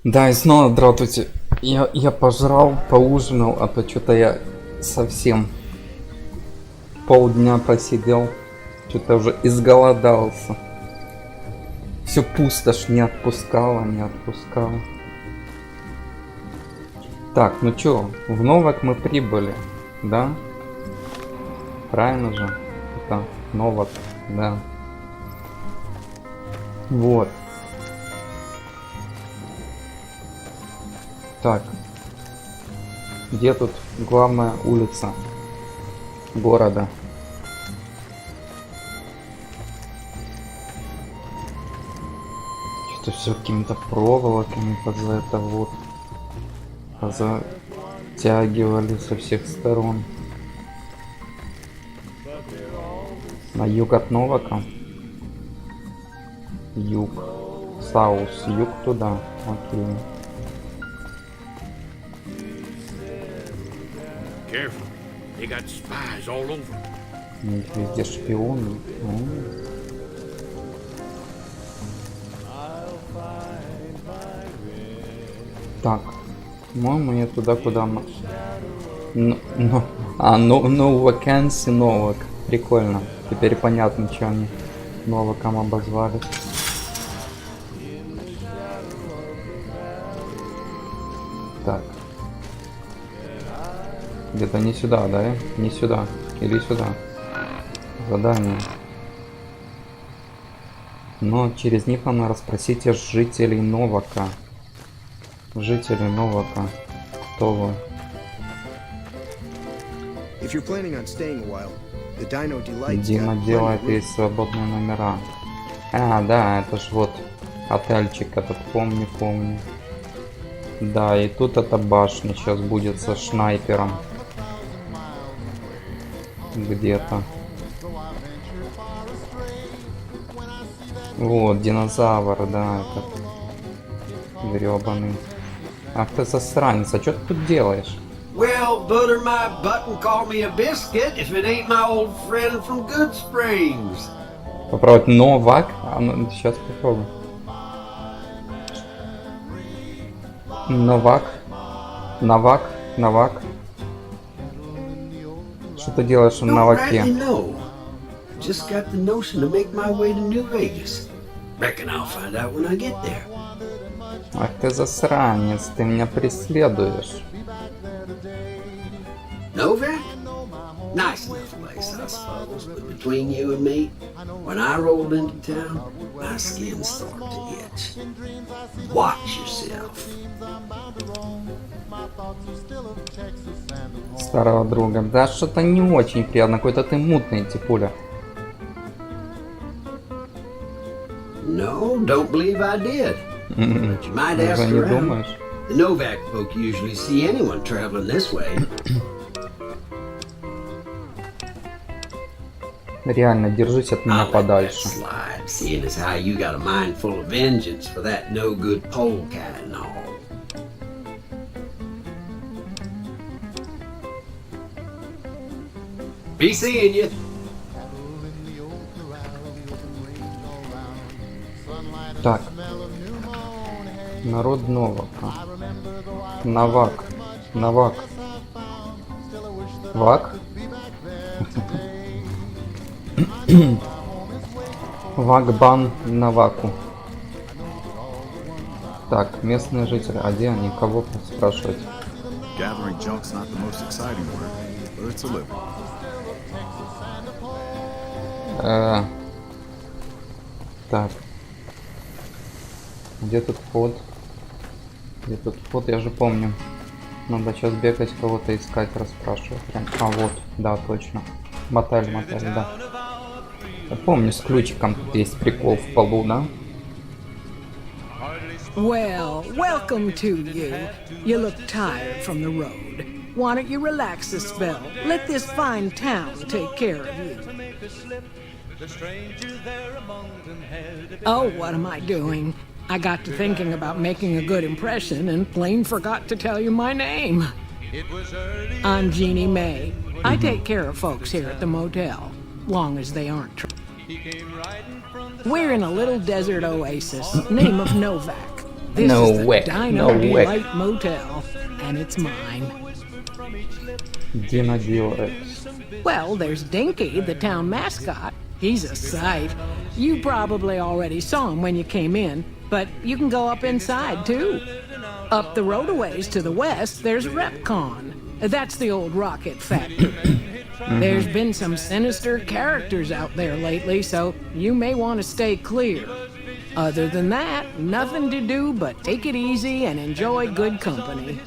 Да, и снова, здравствуйте. Я пожрал, поужинал, а то что-то я совсем полдня просидел. Что-то уже изголодался. Все пустошь не отпускала. Так, ну чё, в Новак мы прибыли, да? Правильно же? Это Новак, да. Вот. Так, где тут главная улица города? Что-то все какими-то проволоками за это вот затягивали со всех сторон. На юг от Новака? Юг. Саус. Юг туда. Окей. Careful. They got spies all over. Везде шпионы. Так, по-моему, я туда, куда... No vacancy, Новак. Прикольно. Теперь понятно, что они Новаком обозвали. Так. Где-то не сюда, да? Не сюда. Или сюда. Задание. Но через них надо расспросить жителей Новака. Жители Новака. Кто вы? Дима делает и свободные номера. А, да, это ж вот отельчик этот, помню. Да, и тут эта башня сейчас будет со снайпером. Где-то. Вот, динозавр, да, этот гребаный. Ах ты засранец, а что ты тут делаешь? Well, butter my butt and call me a biscuit if it ain't my old friend from Good Springs. Попробовать Новак? А ну, сейчас попробуем. Новак. Что ты делаешь в Новаке? Just got the notion to make my way to New Vegas. Reckon I'll find out when I get there. Ах ты засранец, ты меня преследуешь. Novak? Nice enough place, I suppose, but between you and me, when I rolled into town, my skin started to itch. Watch yourself. Старого друга. Да, что-то не очень приятно, какой-то ты мутный, Типуля. No, don't believe I did. But you might ask around. The Novak folk usually see anyone traveling this way. Реально, держись от меня подальше. Seeing as how you got a mind full of vengeance for that no good polecat and all. Be seeing you. Так. Народ Новака. Новак. Вак? Вакбан Новаку. Так, местные жители. А где они? Кого спрашивать? Так. Где тут вход? Я же помню. Надо сейчас бегать, кого-то искать, расспрашивать. А вот, да, точно. Мотель, да. Я помню, с ключиком тут есть прикол в полу, да? Well, welcome to you. You look tired from the road. Why don't you relax a spell? Let this fine town take care of you. Oh, what am I doing? I got to thinking about making a good impression and plain forgot to tell you my name. I'm Jeannie May. I take care of folks here at the motel, long as they aren't. We're in a little desert oasis, name of Novak. This is the Dino Delight Motel, and it's mine. Dino Delight. Well, there's Dinky, the town mascot. He's a sight. You probably already saw him when you came in, but you can go up inside, too. Up the road a ways to the west, there's Repcon. That's the old rocket factory. There's been some sinister characters out there lately, so you may want to stay clear. Other than that, nothing to do but take it easy and enjoy good company.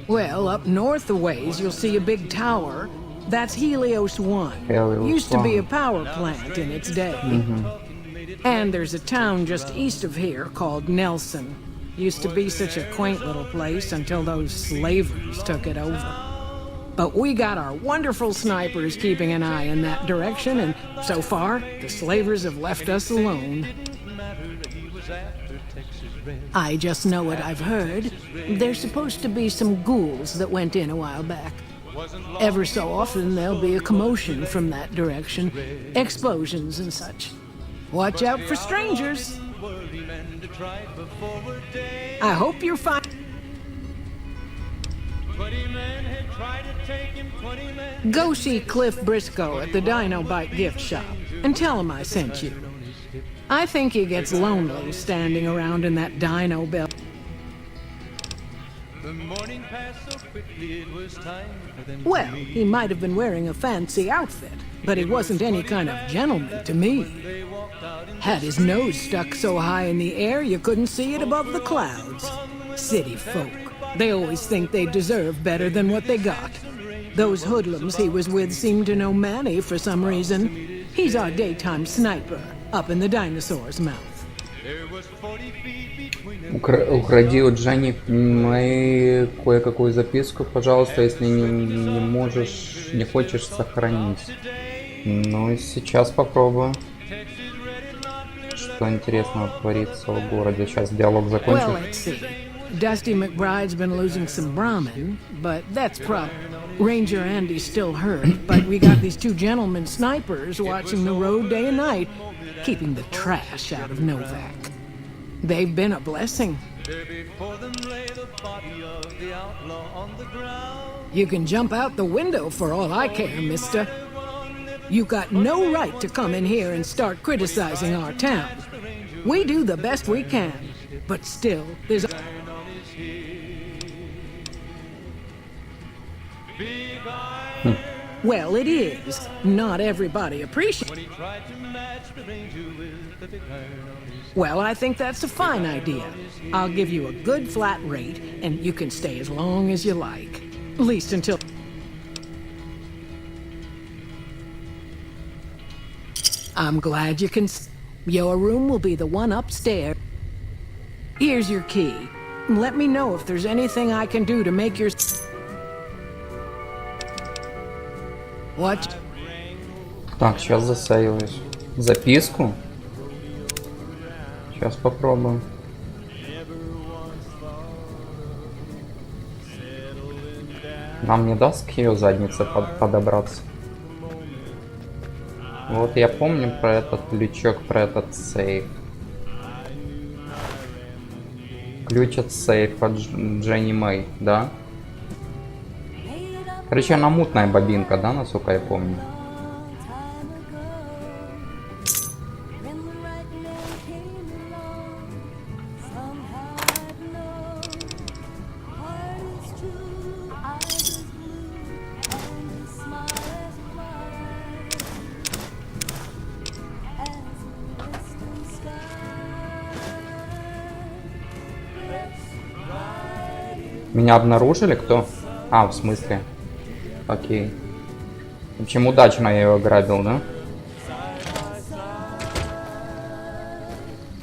Well, up north a ways, you'll see a big tower. That's Helios 1. Used to be a power plant in its day. And there's a town just east of here called Nelson. Used to be such a quaint little place until those slavers took it over. But we got our wonderful snipers keeping an eye in that direction, and so far, the slavers have left us alone. I just know what I've heard. There's supposed to be some ghouls that went in a while back. Ever so often, there'll be a commotion from that direction. Explosions and such. Watch out for strangers. I hope you're fine. Go see Cliff Briscoe at the Dino Bite gift shop and tell him I sent you. I think he gets lonely standing around in that dino bell. Well, he might have been wearing a fancy outfit, but he wasn't any kind of gentleman to me. Had his nose stuck so high in the air you couldn't see it above the clouds. City folk. They always think they deserve better than what they got. Those hoodlums he was with seemed to know Manny for some reason. He's our daytime sniper, up in the dinosaur's mouth. Укради у Дженни Мэй кое-какую записку, пожалуйста, если не хочешь сохранить. Ну и сейчас попробую. Что интересного творится в городе. Сейчас диалог закончим. Dusty McBride's been losing some Brahmin, but that's Ranger Andy's still hurt, but we got these two gentlemen snipers watching the road day and night, keeping the trash out of Novak. They've been a blessing. You can jump out the window for all I care, mister. You got no right to come in here and start criticizing our town. We do the best we can, but still, there's... Well, it is. Not everybody appreciates. Well, I think that's a fine idea. I'll give you a good flat rate, and you can stay as long as you like. At least until... I'm glad you can... Your room will be the one upstairs. Here's your key. Let me know if there's anything I can do to make your... What? Так, сейчас засейваюсь. Записку? Сейчас попробуем. Нам не даст к ее заднице подобраться. Вот я помню про этот лючок, про этот сейф. Ключ от сейфа Дженни Мэй, да? Короче, она мутная бобинка, да, насколько я помню. Меня обнаружили? Кто? А, в смысле? Окей. В общем, удачно я его ограбил, да?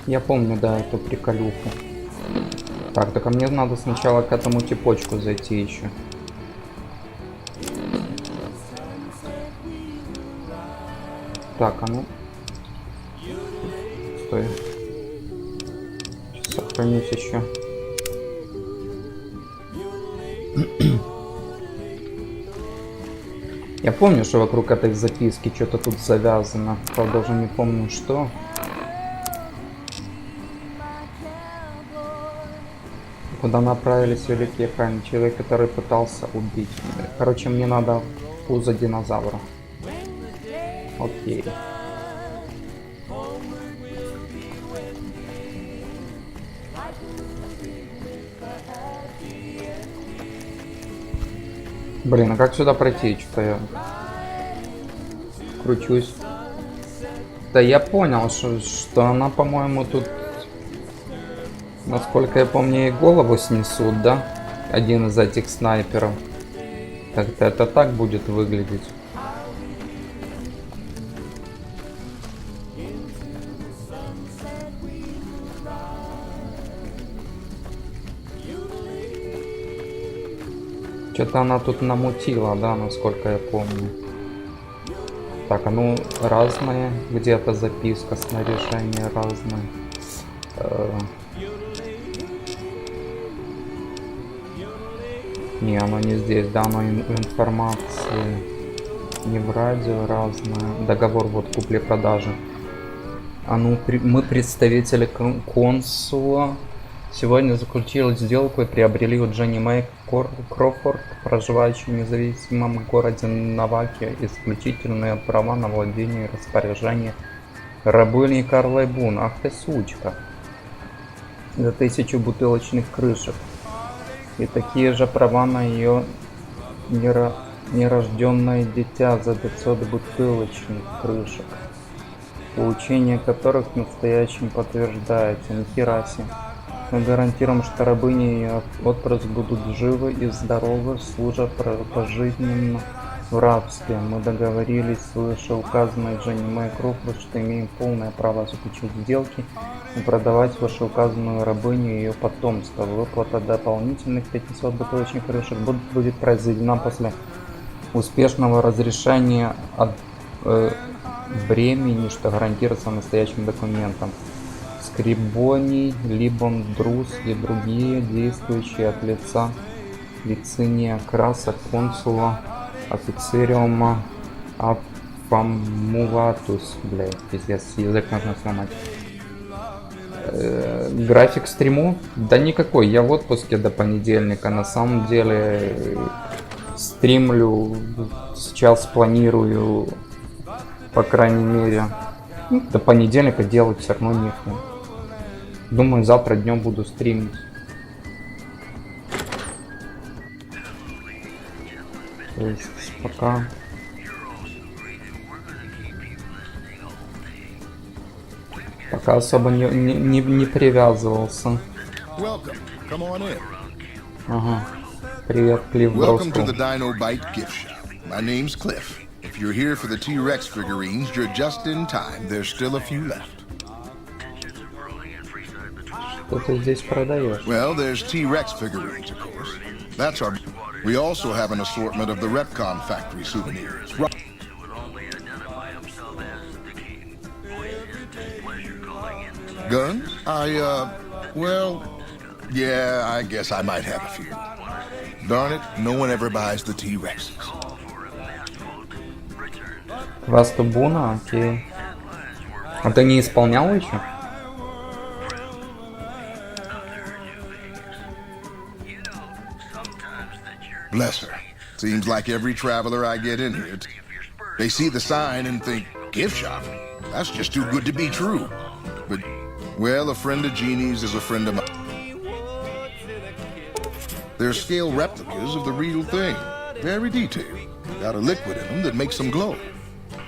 Я помню, да, эту приколюху. Так, только мне надо сначала к этому типочку зайти еще. Так, а ну... Стой. Сохранить еще. Я помню, что вокруг этой записки что-то тут завязано. Правда, даже не помню, что. Куда направились великие храни? Человек, который пытался убить меня. Короче, мне надо в пузо динозавра. Окей. Блин, а как сюда пройти? Что-то я кручусь. Да я понял, что она, по-моему, тут, насколько я помню, ей голову снесут, да? Один из этих снайперов. Как-то это так будет выглядеть. Что-то она тут намутила, да, насколько я помню. Так, а ну разные. Где-то записка, снаряжение разное. Не, оно не здесь, да, оно информации. Не в радио разное. Договор вот купли-продажи. А ну, мы представители консула. Сегодня заключили сделку и приобрели у Дженни Мэй Крофорд, проживающий в независимом городе Наваке, исключительные права на владение и распоряжение рабыней Карлой Бун. Ах ты сучка. За 1000 бутылочных крышек. И такие же права на ее нерожденное дитя за 500 бутылочных крышек, получение которых настоящим подтверждается. Нихера себе. Мы гарантируем, что рабыни и ее отпрыск будут живы и здоровы, служа пожизненно в рабстве. Мы договорились с вышеуказанной Дженни Мэй Крофорд, что имеем полное право заключить сделки и продавать вышеуказанную рабыню и ее потомство. Выплата дополнительных 500 бутылочных крышек будет произведена после успешного разрешения от бремени, что гарантируется настоящим документом. Скрибоний, Либон, Друз и другие действующие от лица лициния красок консула офицериума Афамулатус. Блядь, пиздец, язык можно сломать. График стриму? Да никакой, я в отпуске до понедельника. На самом деле стримлю, сейчас планирую, по крайней мере, до понедельника делать все равно нехуй. Думаю, завтра днем буду стримить. То есть пока... Пока особо не привязывался. Ага. Привет, Клифф Броскл. If you're here for the T-Rex figurines, you're just in time. There's still a few left. Что ты здесь продаешь? Well, there's T-Rex figurines, of course. That's our... We also have an assortment of the Repcon factory souvenirs. Guns? Well, yeah, I guess I might have a few. Darn it, no one ever buys the T-Rexes. Квест Буна, окей. А ты не исполнял еще? Bless her. Seems like every traveler I get in here, they see the sign and think, gift shop? That's just too good to be true. But, well, a friend of Jeannie's is a friend of mine. They're scale replicas of the real thing. Very detailed. Got a liquid in them that makes them glow.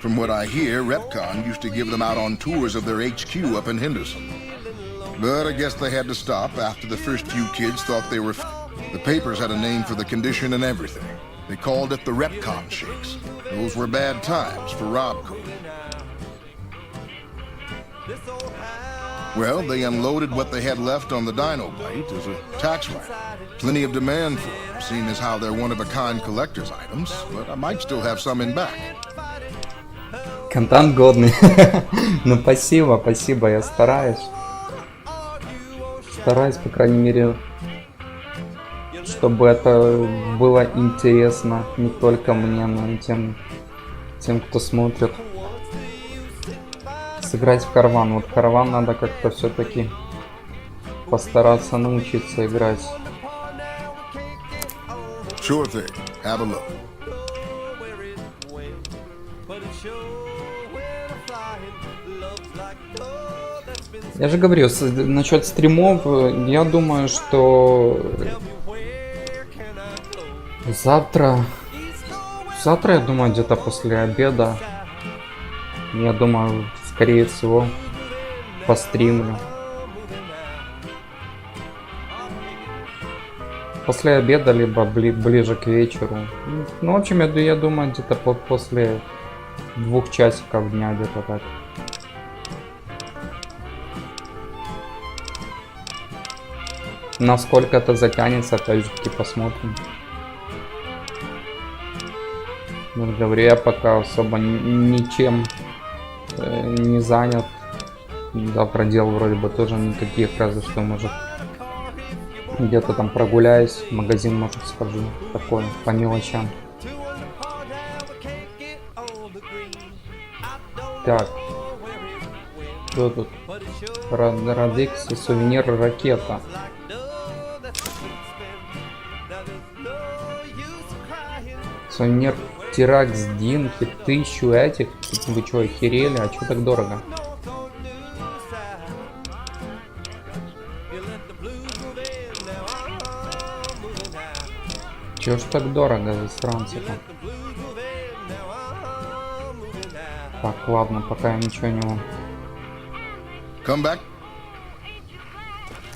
From what I hear, Repcon used to give them out on tours of their HQ up in Henderson. But I guess they had to stop after the first few kids thought they were The papers had a name for the condition and everything. They called it the Repcon Shakes. Those were bad times for Robco. Well, they unloaded what they had left on the dino plate as a tax write. Plenty of demand for them, seeing as how they're one-of-a-kind collector's items, but I might still have some in back. Контент годный. Ну, спасибо, я стараюсь. Стараюсь, по крайней мере, чтобы это было интересно не только мне, но и тем, кто смотрит. Сыграть в караван. Вот караван надо как-то все-таки постараться научиться играть. Sure thing. Have a look. Я же говорю, насчет стримов, я думаю, что завтра, я думаю, где-то после обеда, я думаю, скорее всего, постримлю. После обеда, либо ближе к вечеру. Ну, в общем, я думаю, где-то после 2 часиков дня, где-то так. Насколько это затянется, опять же таки посмотрим. Ну, говорю, я пока особо ничем не занят. Да, про дел вроде бы тоже никаких, разве что, может, где-то там прогуляюсь, в магазин, может, схожу, такое, по мелочам. Так, что тут? Радикс и сувенир ракета. Сувенир Тиракс Динки, 1000 этих. Вы что, охерели? А что так дорого? Чё ж так дорого, засранцы-то? Так, ладно, пока я ничего не... Come back.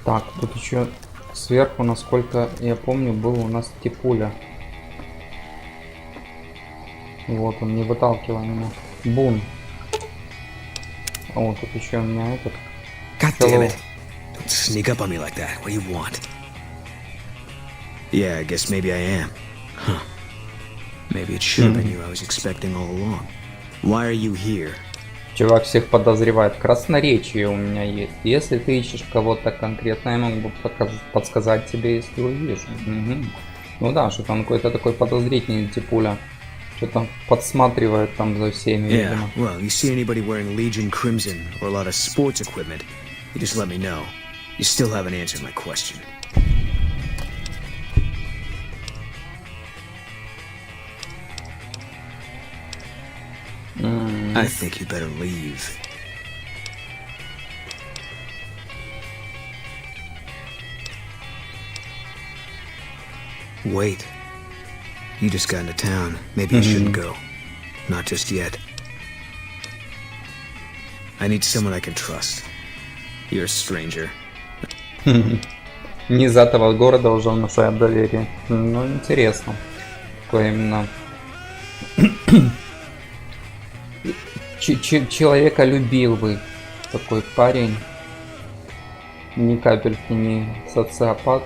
Так, тут еще сверху, насколько я помню, был у нас типуля. Вот он, не выталкивал меня. Бун. О, тут еще у меня этот. God damn it. Don't sneak up on me like that. What do you want? Yeah, I guess maybe I am. Huh. Maybe it should have been you I was expecting all along. Why are you here? Чувак всех подозревает. Красноречие у меня есть. Если ты ищешь кого-то конкретно, я могу подсказать тебе, если увижу. Угу. Ну да, что там какой-то такой подозрительный типуля. Что-то подсматривает там за всеми, видимо. Yeah, well, you see anybody wearing Legion Crimson or a lot of sports equipment, you just let me know. You still haven't answered my question. I think you better leave. Wait. You just got into town. Maybe you shouldn't go. Not just yet. I need someone I can trust. You're a stranger. Не из этого города уже внушает доверие. Ну, интересно. Такой именно... Человеколюбивый такой парень. Ни капельки не социопат.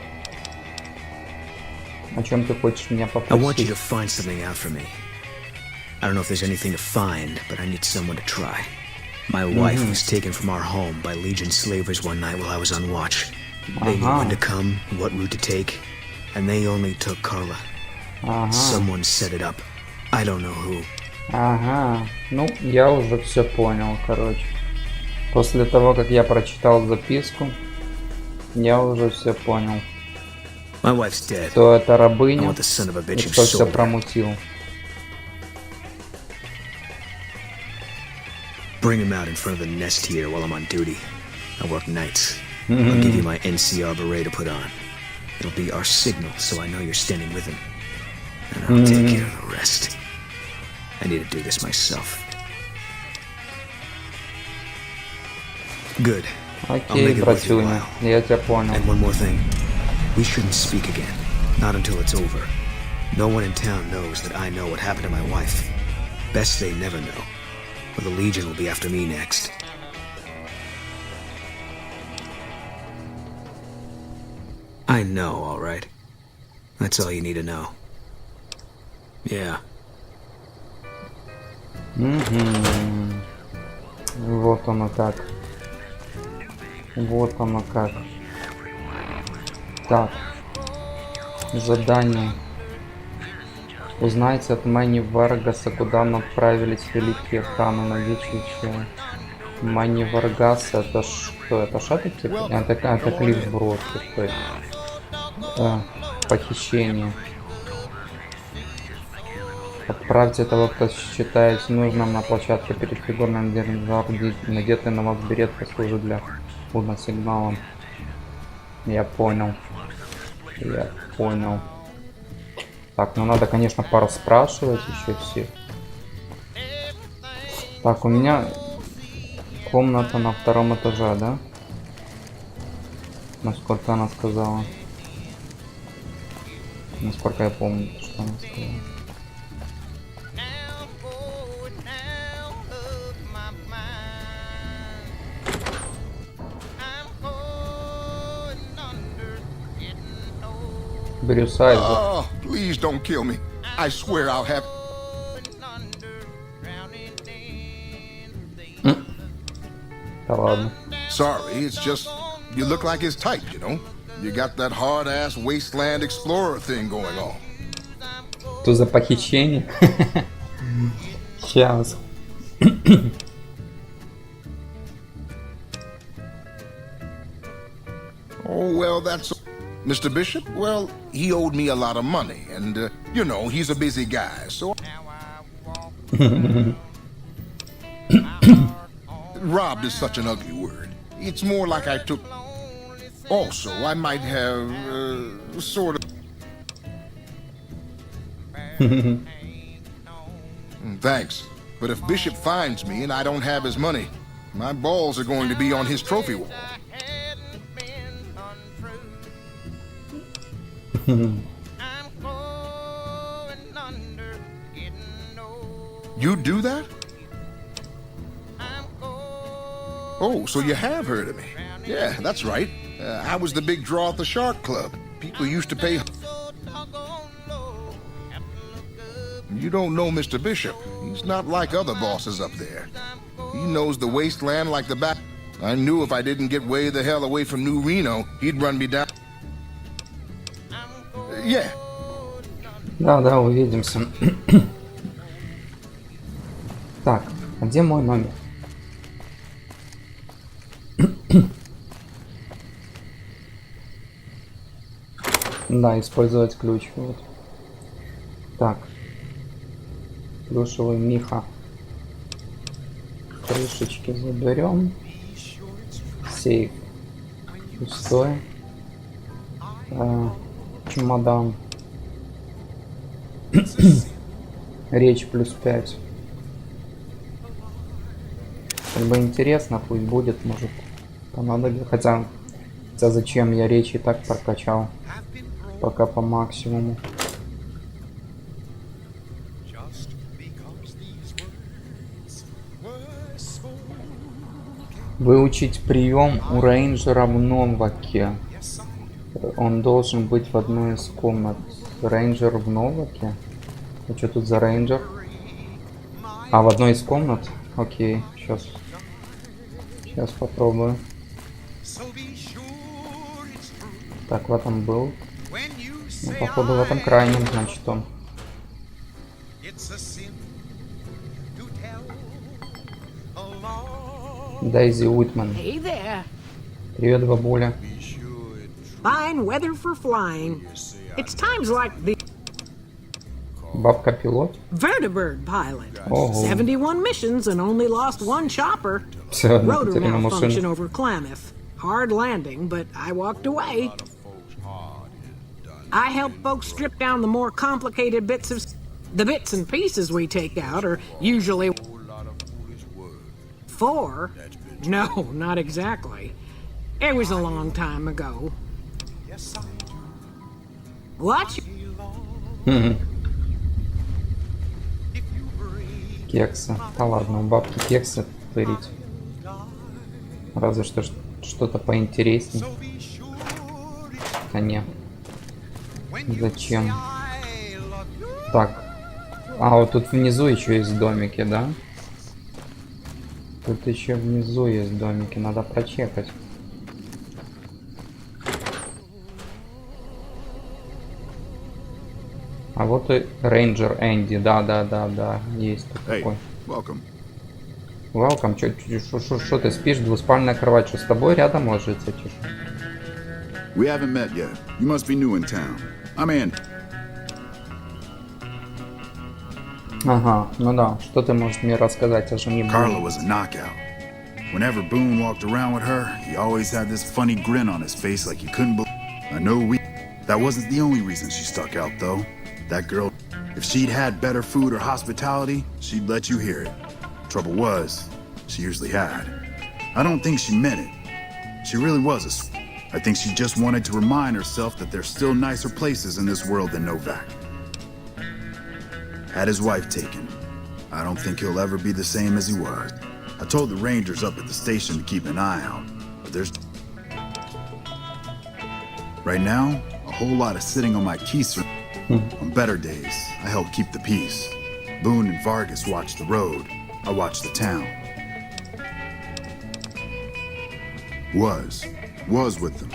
О чем ты хочешь меня I want you попросить? to find something out for me. I don't know if there's anything to find, but I need someone to try. My wife was taken from our home by Legion slavers one night while I was on watch. They knew when to come, what route to take, and they only took Carla. Someone set it up. I don't know who. Ага, ну я уже все понял, короче. После того, как я прочитал записку, я уже все понял. My wife's dead. Кто это I рабыня, want the son of a bitch и who кто все sold her. промутил. Bring him out in front of the nest here while I'm on duty. I work nights. I'll give you my NCR beret to put on. It'll be our signal, so I know you're standing with him. And I'll take care of the rest. I need to do this myself. Good. I'll Окей, make it worth your братюня, while. я тебя понял. And one more thing. We shouldn't speak again. Not until it's over. No one in town knows that I know what happened to my wife. Best they never know. Or the Legion will be after me next. I know, all right. That's all you need to know. Yeah. Угу. Вот оно как. Вот оно как. Так. Задание. Узнайте от Мэнни Варгаса, куда мы отправились великие ханы на вечер. Мэнни Варгас, это что? Это шаты типа? Это клип брод какой. Похищение. Отправьте этого, кто считает нужным на площадке перед фигурным деревом. Надетый на вас берет послужит для удна сигналом. Я понял. Я понял. Так, ну надо, конечно, пораспрашивать еще всех. Так, у меня комната на 2-м этаже, да? Насколько она сказала. Насколько я помню, что она сказала. Брюсайд. Oh, please don't kill me. I swear I'll have... Да ладно. Sorry, it's just... You look like his type, you know? You got that hard-ass wasteland explorer thing going on. Что за похищение? Сейчас. Oh, well, that's... Mr. Bishop, well, he owed me a lot of money, and, you know, he's a busy guy, so... Robbed is such an ugly word. It's more like I took... Also, I might have, sort of... Thanks, but if Bishop finds me and I don't have his money, my balls are going to be on his trophy wall. You do that? Oh, so you have heard of me. Yeah, that's right. I was the big draw at the Shark Club. People used to pay... You don't know Mr. Bishop. He's not like other bosses up there. He knows the wasteland like the back. I knew if I didn't get way the hell away from New Reno, he'd run me down. Yeah. Да, увидимся. Так, а где мой номер? Да, использовать ключ. Вот. Так. Плюшевый Миха. Крышечки заберем. Сейф. Пустой. Чемодан. Речь +5. Как бы интересно, пусть будет, может понадобится. Хотя зачем, я речь и так прокачал. Пока по максимуму. Выучить прием у рейнджера в Новаке. Он должен быть в одной из комнат. Рейнджер в Новаке? А что тут за рейнджер? А, в одной из комнат? Окей, сейчас. Сейчас попробую. Так, в этом был. Ну, походу в этом крайнем, значит, он. Дейзи Уитман. Привет, бабуля. Fine weather for flying. It's times like the Бабка-пилот? Vertibird pilot. Ого. 71 missions and only lost one chopper. Все, Rotor теперь на malfunction машине. over Klamath. Hard landing, but I walked away. I help folks strip down the more complicated bits of... The bits and pieces we take out are usually... 4? No, not exactly. It was a long time ago. What? Кексы. Да ладно, у бабки кексы тырить. Разве что что-то поинтереснее. А не. Зачем? Так. А, вот тут внизу еще есть домики, да? Тут еще внизу есть домики, надо прочекать. А вот и рейнджер Энди, да, есть тут такой. Welcome. Welcome, что ты спишь? Двуспальная кровать, что с тобой рядом ложится, тише. We haven't met yet. You must be new in town. I'm Andy. Ага, ну да, что ты можешь мне рассказать о жене Carla Бун? was a knockout. Whenever Boone walked around with her, he always had this funny grin on his face like you couldn't believe. I know that wasn't the only reason she stuck out though. That girl, if she'd had better food or hospitality, she'd let you hear it. Trouble was, she usually had. I don't think she meant it. She really was I think she just wanted to remind herself that there's still nicer places in this world than Novak. Had his wife taken. I don't think he'll ever be the same as he was. I told the rangers up at the station to keep an eye out, but there's... Right now, a whole lot of sitting on my keister. On better days, I help keep the peace. Boone and Vargas watch the road. I watch the town. Was with them.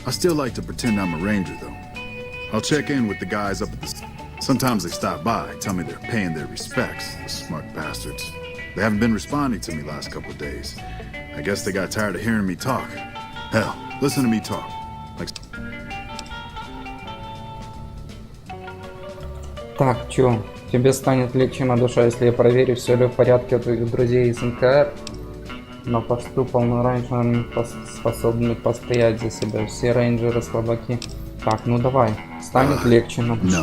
I still like to pretend I'm a ranger, though. I'll check in with the guys up at the... Sometimes they stop by, tell me they're paying their respects, the smart bastards. They haven't been responding to me last couple of days. I guess they got tired of hearing me talk. Hell, listen to me talk. Like... Так, чё? Тебе станет легче на душе, если я проверю, все ли в порядке у твоих друзей из НКР. На посту полноранжерами способны постоять за себя. Все рейнджеры слабаки. Так, ну давай. Станет легче на душе.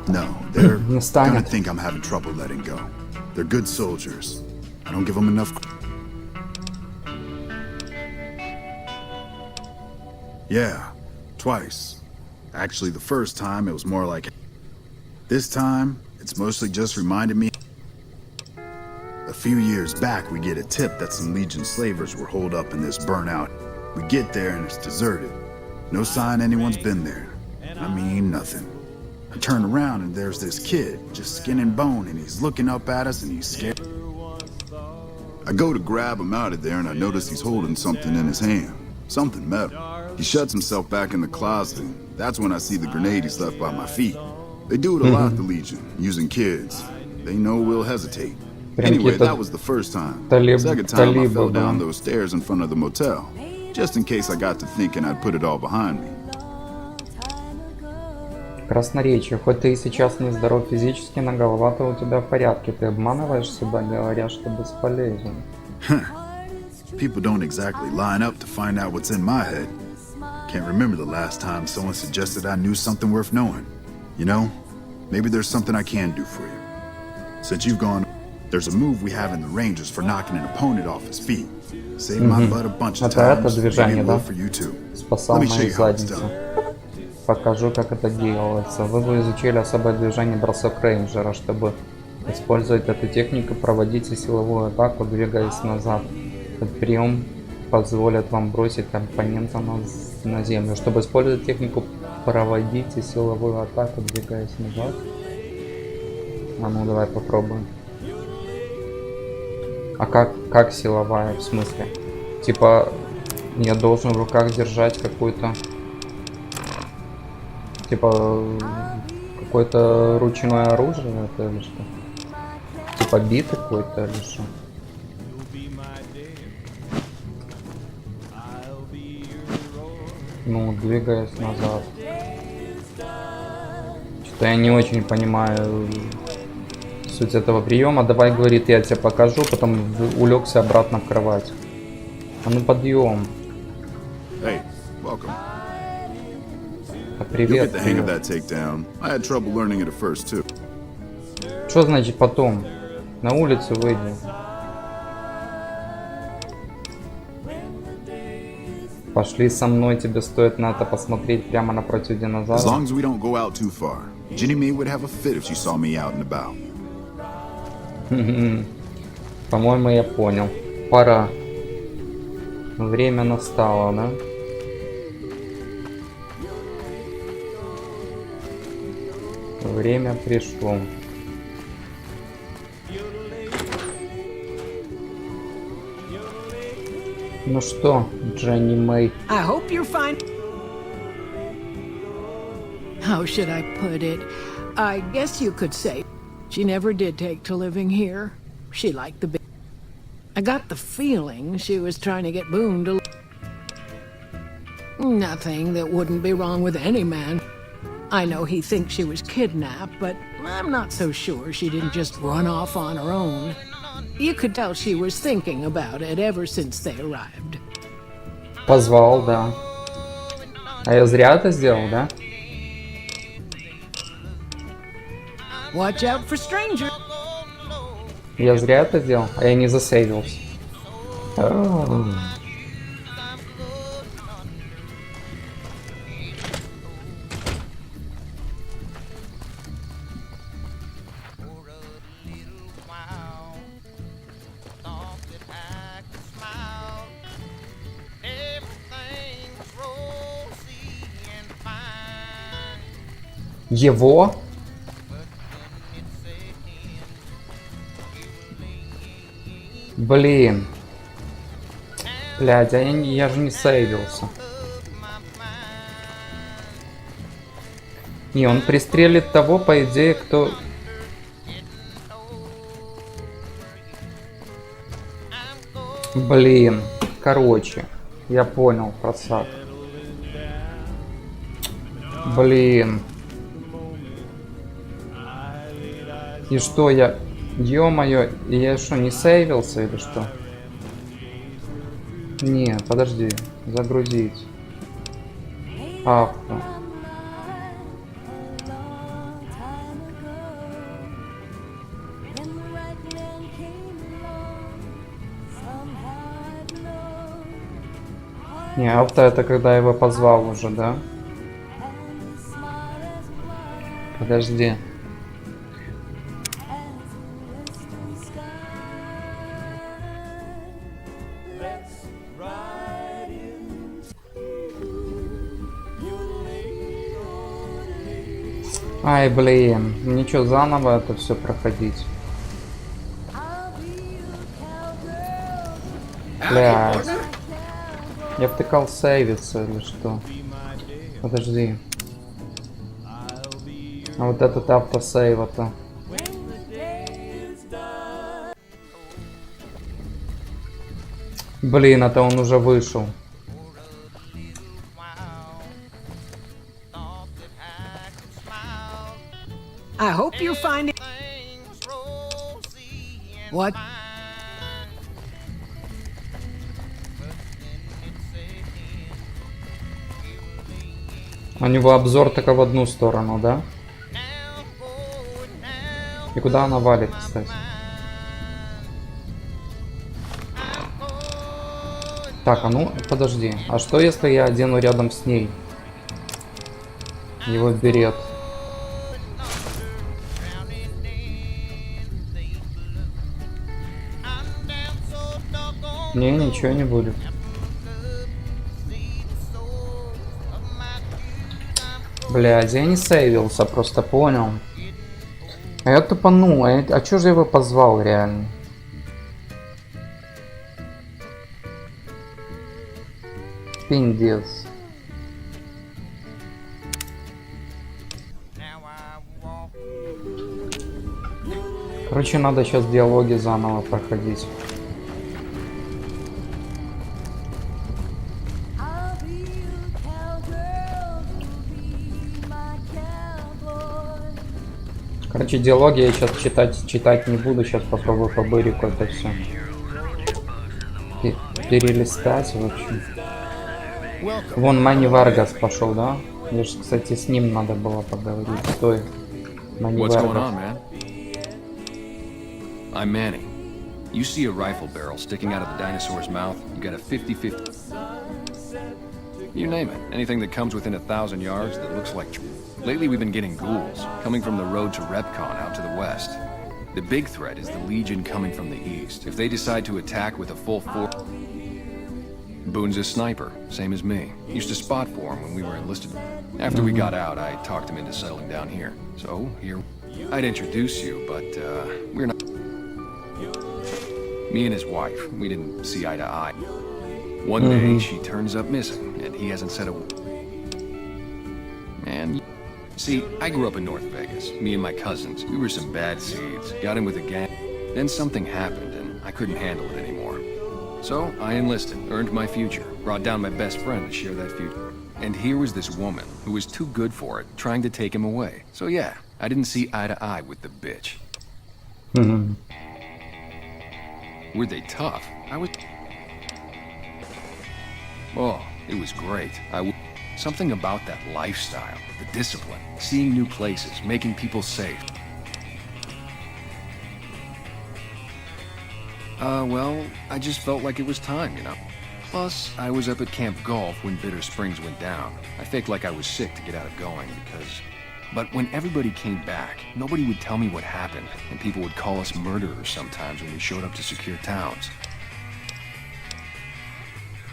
No, they're Не станет. gonna think I'm having trouble letting go. They're good soldiers. I don't give them enough. Yeah, twice. Actually, the first time it was more like... This time, it's mostly just reminded me... A few years back, we get a tip that some Legion slavers were holed up in this burnout. We get there and it's deserted. No sign anyone's been there. I mean, nothing. I turn around and there's this kid, just skin and bone, and he's looking up at us and he's scared. I go to grab him out of there and I notice he's holding something in his hand. Something metal. He shuts himself back in the closet, and that's when I see the grenade he's left by my feet. They do it a lot, the Legion, using kids. They know we'll hesitate. Anyway, that was the first time. Second time I fell down those stairs in front of the motel. Just in case I got to thinking I'd put it all behind me. Красноречие. Хоть ты и сейчас не здоров физически, но голова-то у тебя в порядке. Ты обманываешь себя, говоря, что бесполезен. People don't exactly line up to find out what's in my head. Can't remember the last time someone suggested I knew something worth knowing. You know, maybe there's something I can do for you. Since you've gone, there's a move we have in the Rangers for knocking an opponent off his feet. Saved my butt a bunch of times. Maybe it will for you too. Спасал мои задницы. Покажу, как это делается. Вы изучили особое движение бросок рейнджера. Чтобы использовать эту технику, проводите силовую атаку, двигаясь назад. Этот прием позволит вам бросить оппонента на землю. Чтобы использовать технику, проводите силовую атаку, двигаясь назад. А ну давай попробуем. А как силовая, в смысле? Типа я должен в руках держать какую-то... Типа какое-то ручное оружие, это или что? Типа биты какой-то или что? Ну, двигаясь назад. Что-то я не очень понимаю суть этого приема. Давай, говорит, я тебе покажу, потом улегся обратно в кровать. А ну подъем. Hey, welcome. Привет, Что значит потом? На улицу выйди. Пошли со мной, тебе стоит на это посмотреть прямо напротив динозавра. По-моему, я понял. Пора. Время настало, да? Время пришло. Ну что, Дженни Мэй? I hope you're fine. How should I put it? I guess you could say she never did take to living here. She liked the I got the feeling she was trying to get Boone to... Nothing that wouldn't be wrong with any man. I know he thinks she was kidnapped, but I'm not so sure she didn't just run off on her own. You could tell she was thinking about it ever since they arrived. Позвал, да. А я зря это сделал, да? Watch out for strangers. Я зря это сделал, а я не засейвился. Его? Блин. Блядь, а я же не сейвился. Не, он пристрелит того, по идее, кто... Блин. Короче, я понял, просад. Блин. И что я... Ё-моё, я что, не сейвился или что? Не, подожди. Загрузить. Авто. Не, авто это когда я его позвал уже, да? Подожди. Ай, блин, мне что, заново это все проходить? Блядь. Я втыкал сейвиться или что? Подожди. А вот этот автосейв-то. Блин, это он уже вышел. I hope you're finding... What? У него обзор только в одну сторону, да? И куда она валит, кстати? Так, а ну, подожди. А что, если я одену рядом с ней? Его берет. Не, ничего не будет. Блядь, я не сейвился, просто понял. А я тупанул, а чё же я его позвал реально? Пиндец. Короче, надо сейчас диалоги заново проходить. Короче, диалоги я сейчас читать не буду, сейчас попробую по бырику это все перелистать, в общем. Вон Мани Варгас пошел, да? Мне же, кстати, с ним надо было поговорить. Стой. Мани Варгас. I'm Manny. You see a rifle barrel sticking out of the dinosaur's mouth, you got a 50-50. You name it. Anything that comes within 1,000 yards that looks like... Lately we've been getting ghouls, coming from the road to Repcon out to the west. The big threat is the Legion coming from the east. If they decide to attack with a full force... Boone's a sniper, same as me. Used to spot for him when we were enlisted. After we got out, I talked him into settling down here. So, here, I'd introduce you, but, we're not... Me and his wife, we didn't see eye to eye. One day, she turns up missing, and he hasn't said a word. And, see, I grew up in North Vegas. Me and my cousins, we were some bad seeds. Got in with a gang. Then something happened, and I couldn't handle it anymore. So, I enlisted, earned my future, brought down my best friend to share that future. And here was this woman, who was too good for it, trying to take him away. So yeah, I didn't see eye to eye with the bitch. Were they tough? Oh, it was great. Something about that lifestyle, the discipline, seeing new places, making people safe. Well, I just felt like it was time, you know. Plus, I was up at Camp Golf when Bitter Springs went down. I faked like I was sick to get out of going because... But when everybody came back, nobody would tell me what happened, and people would call us murderers sometimes when we showed up to secure towns.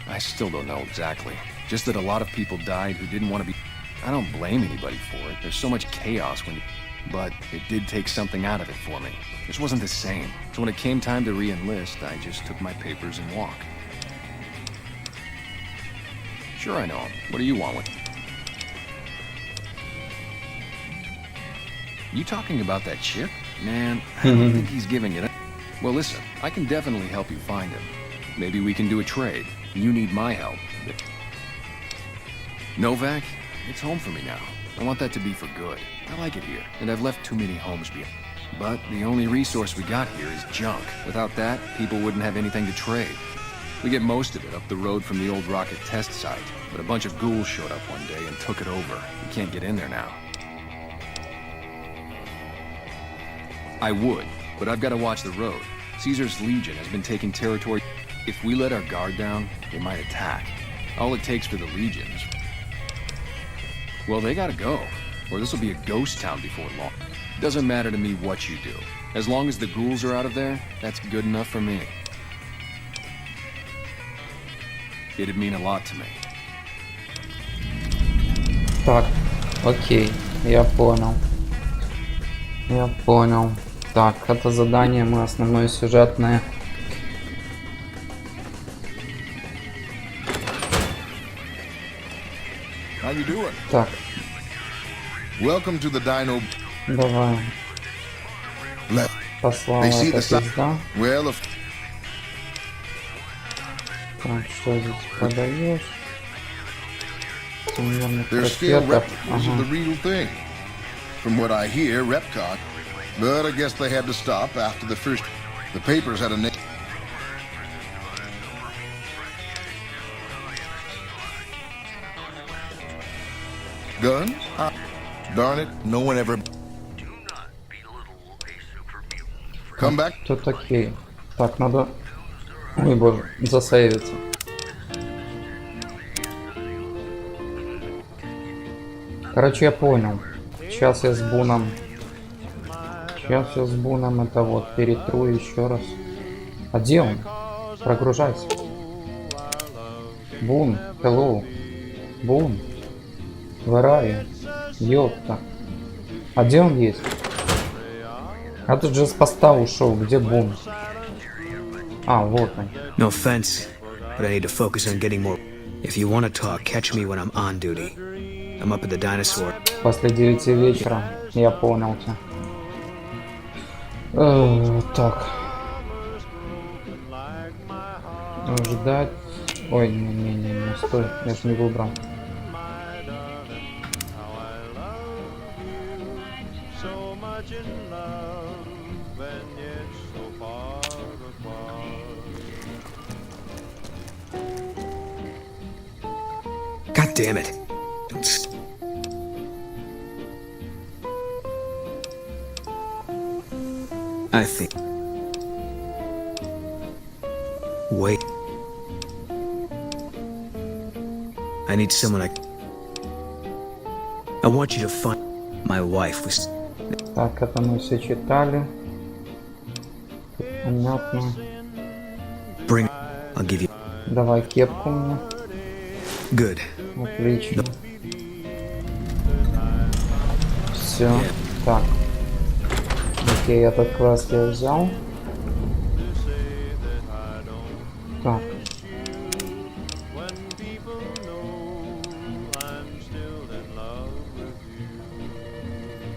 I still don't know exactly. Just that a lot of people died who didn't want to be... I don't blame anybody for it. There's so much chaos when you... But it did take something out of it for me. This wasn't the same. So when it came time to re-enlist, I just took my papers and walked. Sure, I know him. What do you want with him? You talking about that chip? Man, I don't think he's giving it up. Well, listen, I can definitely help you find him. Maybe we can do a trade. You need my help. Novak, it's home for me now. I want that to be for good. I like it here, and I've left too many homes behind. But the only resource we got here is junk. Without that, people wouldn't have anything to trade. We get most of it up the road from the old rocket test site, but a bunch of ghouls showed up one day and took it over. We can't get in there now. I would, but I've got to watch the road. Caesar's Legion has been taking territory. If we let our guard down, they might attack. All it takes for the Legions... Well, they gotta go, or this will be a ghost town before long. Doesn't matter to me what you do. As long as the ghouls are out of there, that's good enough for me. It'd mean a lot to me. Так, окей, я понял. Я понял. Так, это задание мы основное сюжетное. How you doing? Так, Welcome to the Dino... давай. Left. Послала They see эта the sign. пизда. Well, if... Так, что здесь продаешь? Сувенирных They're still ракетов. replicas of the real thing. From what I hear, Repcon. But I guess they had to stop after the first... The papers had a name... Guns? Darn it, no one ever... Come back. Тут окей. Так, надо... Ой, боже, засейвиться. Короче, я понял. Сейчас я с Буном... Сейчас я с Буном это вот перетру еще раз. А где он? Прогружайся. Бун, hello. Бун. Where are you? Ёпта. А где он есть? А тут же с поста ушел. Где Бун? А, вот он. No offense, but I need to focus on getting more. If you want to talk, catch me when I'm on duty. I'm up at the dinosaur. После 9 вечера. Я понял тебя. Так. Ждать. Ой, не, стой. Я ж не выбрал. God damn it. I think... Wait. I need someone I want you to find... My wife was... Так, это мы все читали. Понятно. Bring... I'll give you... Давай кепку мне. Good. Отлично. Все. Так. Окей, этот класс я взял. Так.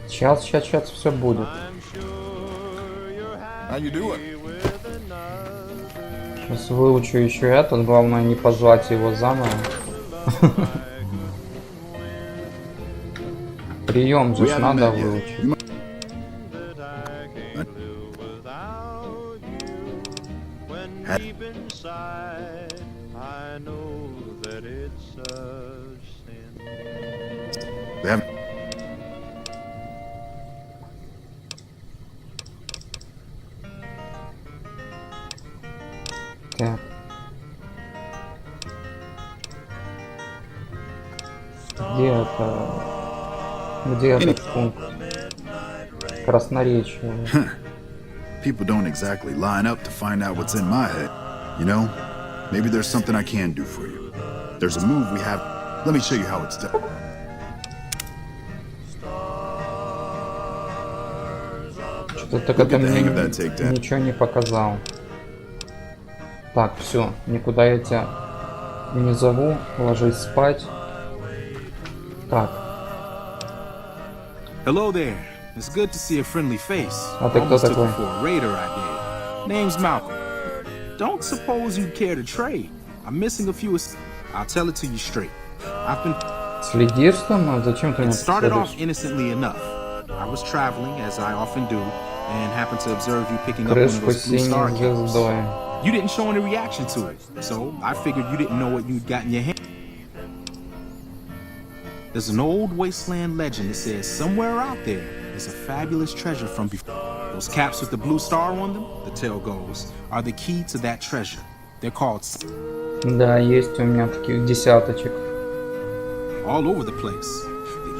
Сейчас все будет. How you doing? Сейчас выучу еще этот. Главное не позвать его заново. Прием же ж надо выучить. Так. Где этот пункт? Красноречие. People don't exactly line up to find out what's in my head. You know, maybe there's something I can do for you. There's a move we have. Let me show you how it's done. Что-то так это мне ничего не показал. Так, все, никуда я тебя не зову, ложись спать. Так. Hello there. It's good to see a friendly face. А ты кто такой? For a raider I did. Name's Malcolm. Don't suppose you'd care to trade. I'm missing a few. I'll tell it to you straight. I've been. Следишь там? Зачем ты меня It started off преследуешь? innocently enough. I was traveling, as I often do, and happened to observe you picking up one of Крышку those blue star синей cables. звездой. You didn't show any reaction to it, so I figured you didn't know what you'd got in your hand. There's an old wasteland legend that says somewhere out there is a fabulous treasure from before. Those caps with the blue star on them, the tale goes, are the key to that treasure. They're called Да, есть у меня таких десяточек. all over the place.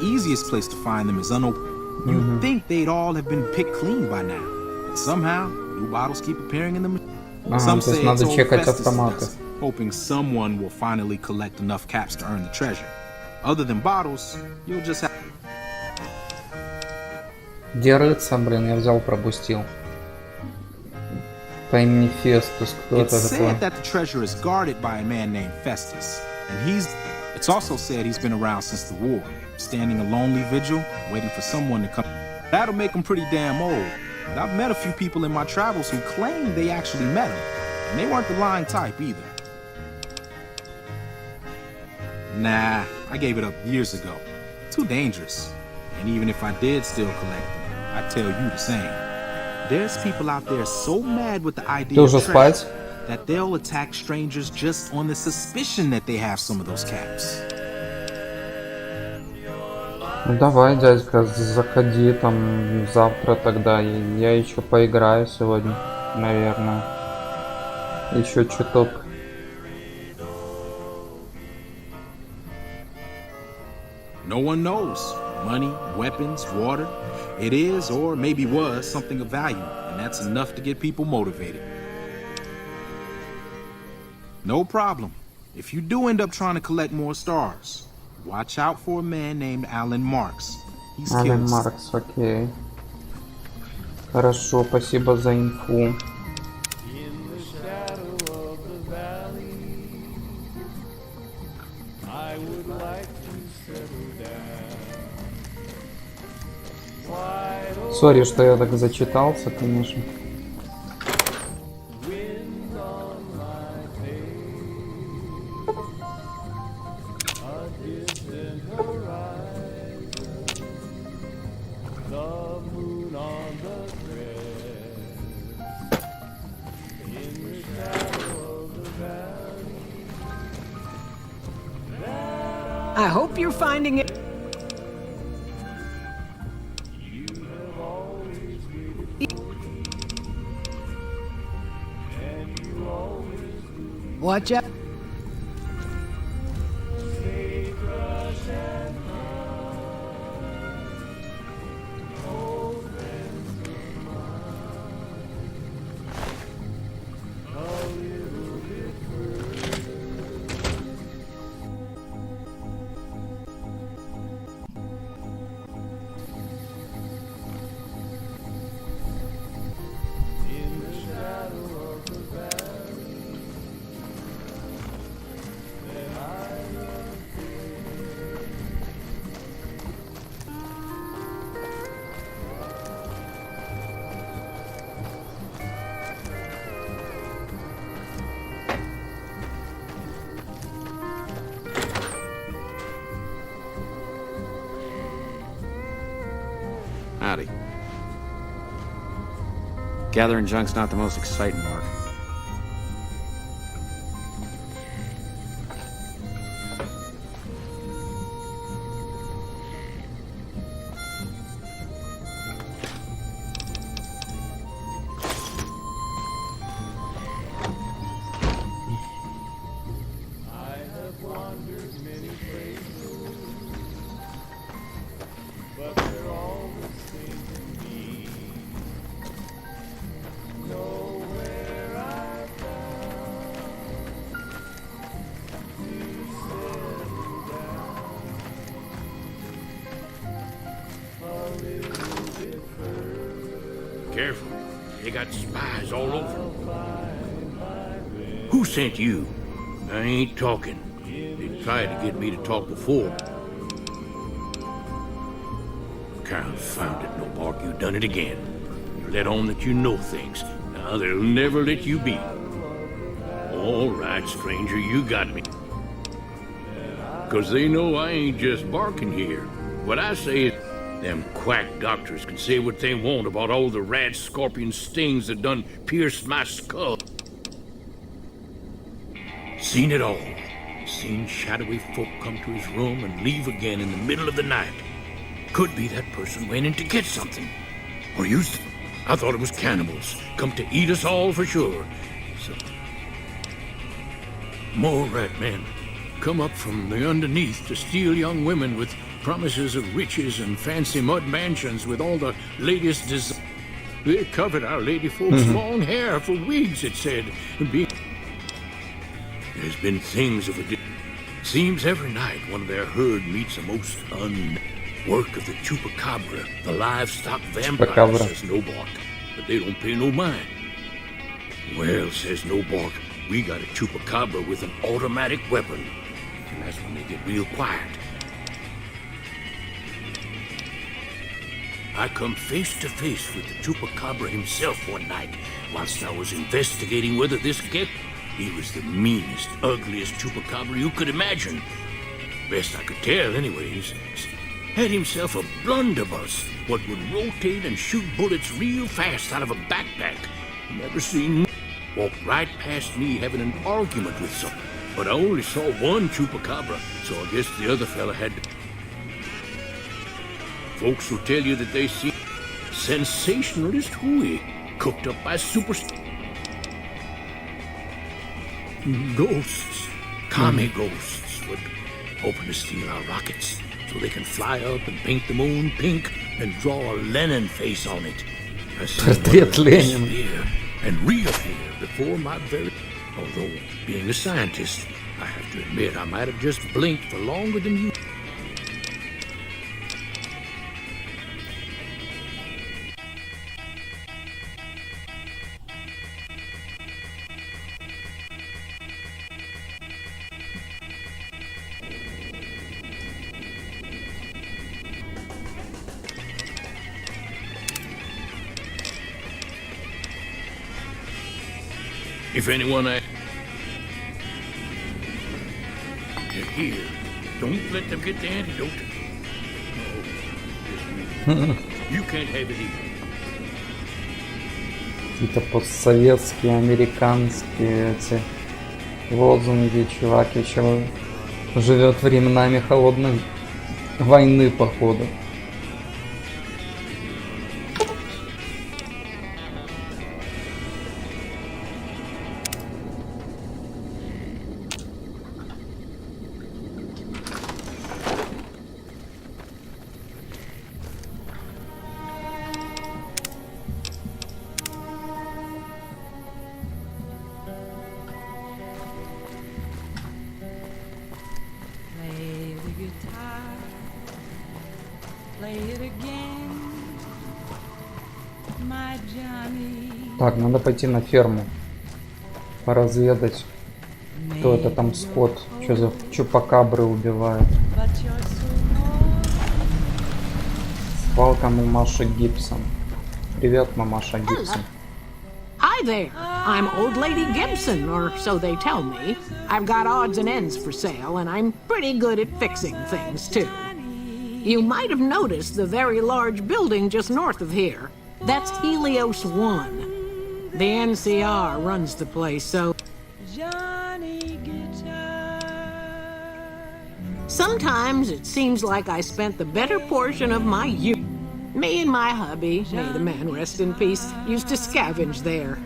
The easiest place to find them is unopened. You'd think they'd all have been picked clean by now. But somehow, new bottles keep appearing in them. Ага, Some то есть say надо it's old чекать Festus автоматы. does, hoping someone will finally collect enough caps to earn the treasure. Other than bottles, you'll just have. Где рыться, блин, я взял, пропустил. По имени Фестус, кто It's это такой? said that the treasure is guarded by a man named Festus, and it's also said he's been around since the war, standing a lonely vigil, waiting for someone to come. That'll make him pretty damn old. But I've met a few people in my travels who claim they actually met him, and they weren't the lying type either. Nah, I gave it up years ago. Too dangerous. And even if I did still collect them, I'd tell you the same. There's people out there so mad with the idea Ты of уже treasure спать? that they'll attack strangers just on the suspicion that they have some of those caps. Ну давай, дядька, заходи там завтра тогда. Я еще поиграю сегодня, наверное. Еще чуток. No one knows. Money, weapons, water. It is, or maybe was, something of value, and that's enough to get people motivated. No problem. If you do end up trying to collect more stars, watch out for a man named Alan Marks. He's Ален killed. Маркс, окей. Хорошо, спасибо за инфу. Сори, что я так зачитался, конечно. I hope you're finding it. Watch out. Howdy. Gathering junk's not the most exciting work. Careful. They got spies all over. Who sent you? I ain't talking. They tried to get me to talk before. Confound it, no bark, you done it again. You let on that you know things. Now they'll never let you be. All right, stranger, you got me. 'Cause they know I ain't just barking here. What I say is, them quack doctors can say what they want about all the rat scorpion stings that done pierced my skull. Seen it all. Seen shadowy folk come to his room and leave again in the middle of the night. Could be that person went in to get something. Or used. I thought it was cannibals. Come to eat us all for sure. So, more rat men come up from the underneath to steal young women with promises of riches and fancy mud mansions with all the latest design. They covered our lady folks' long hair for wigs, it said. There's been things of a... Seems every night one of their herd meets a most work of the chupacabra, the livestock vampire, says no bark. But they don't pay no mind. Well, says no bark, we got a chupacabra with an automatic weapon. And that's when they get real quiet. I come face to face with the chupacabra himself one night, whilst I was investigating whether this get. He was the meanest, ugliest chupacabra you could imagine. Best I could tell, anyways. Had himself a blunderbuss, what would rotate and shoot bullets real fast out of a backpack. Never seen. Walked right past me having an argument with some. But I only saw one chupacabra, so I guess the other fella had to. Folks will tell you that they see sensationalist hooey cooked up by ghosts, commie ghosts would hoping to steal our rockets so they can fly up and paint the moon pink and draw a Lenin face on it. I Портрет Ленина. Disappear and reappear before my very. Although being a scientist, I have to admit I might have just blinked for longer than you. If anyone here, don't let them get the antidote. No. You can't have it either. Какие-то постсоветские, американские эти лозунги. Чувак еще живет временами холодной войны, походу. Так, надо пойти на ферму, поразведать, кто это там скот, что за чупакабры убивает. Свалка мамаша Гибсон. Привет, мамаша Гибсон. Hi there. I'm Old Lady Gibson, or so they tell me. I've got odds and ends for sale, and I'm pretty good at fixing things, too. You might have noticed the very large building just north of here. That's Helios 1. The NCR runs the place, so... Sometimes it seems like I spent the better portion of my youth. Me and my hubby, may the man rest in peace, used to scavenge there.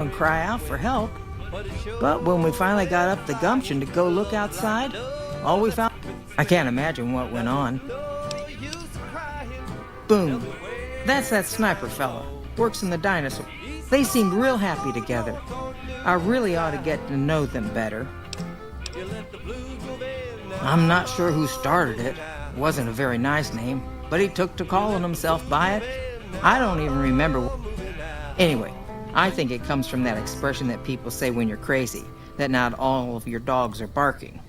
and cry out for help. But when we finally got up the gumption to go look outside, all we found... I can't imagine what went on. Boom. That's that sniper fella. Works in the dinosaur. They seemed real happy together. I really ought to get to know them better. I'm not sure who started it. Wasn't a very nice name, but he took to calling himself by it. I don't even remember. Anyway, I think it comes from that expression that people say when you're crazy, that not all of your dogs are barking.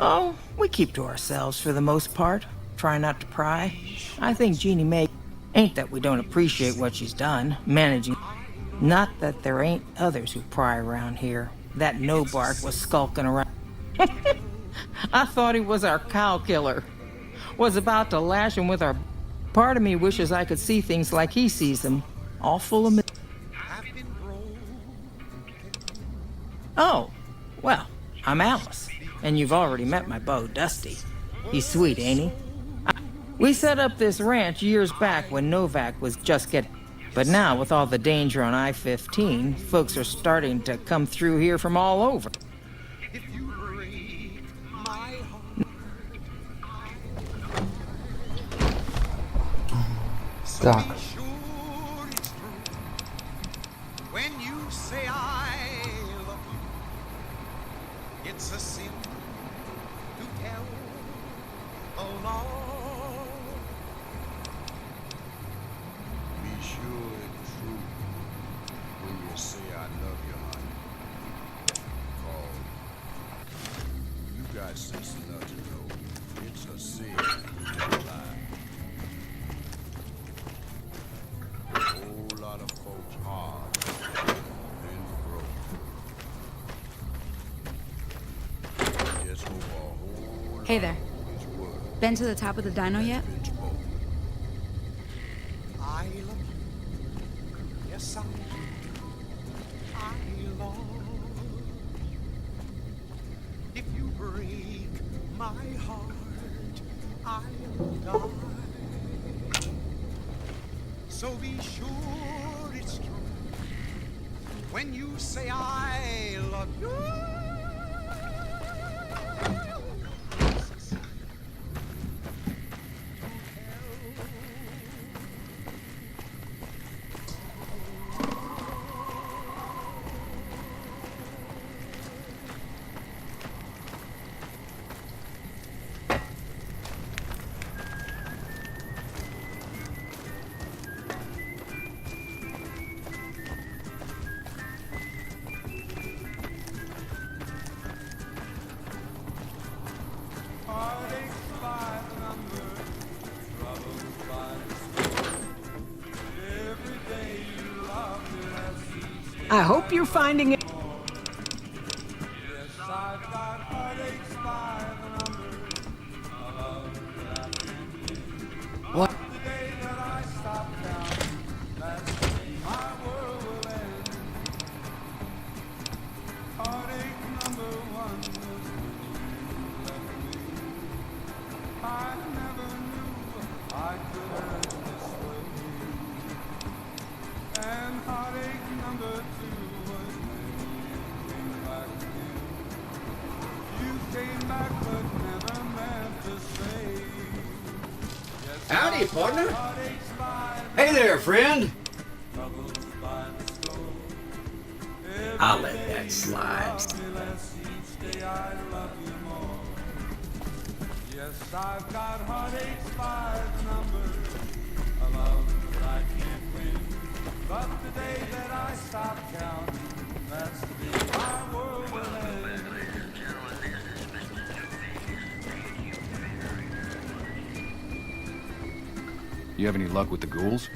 Oh, we keep to ourselves for the most part. Try not to pry. I think Jeannie Mae ain't that we don't appreciate what she's done, managing. Not that there ain't others who pry around here. That no bark was skulking around. I thought he was our cow killer. Was about to lash him with our... Part of me wishes I could see things like he sees them. All full of... Oh, well, I'm Alice. And you've already met my beau, Dusty. He's sweet, ain't he? We set up this ranch years back when Novak was just getting... But now, with all the danger on I-15, folks are starting to come through here from all over. Так. Hey there. Been to the top of the dino yet? I love you. Yes, I do. I love. If you break my heart, I'll die. So be sure it's true when you say I love you. I hope you're finding it. What? Howdy, partner. Hey there, friend. I'll let that slide. Yes, I've got heartaches by the number, a love that I can't win. But the day that I stop counting, that's the day my world will end. You have any luck with the ghouls?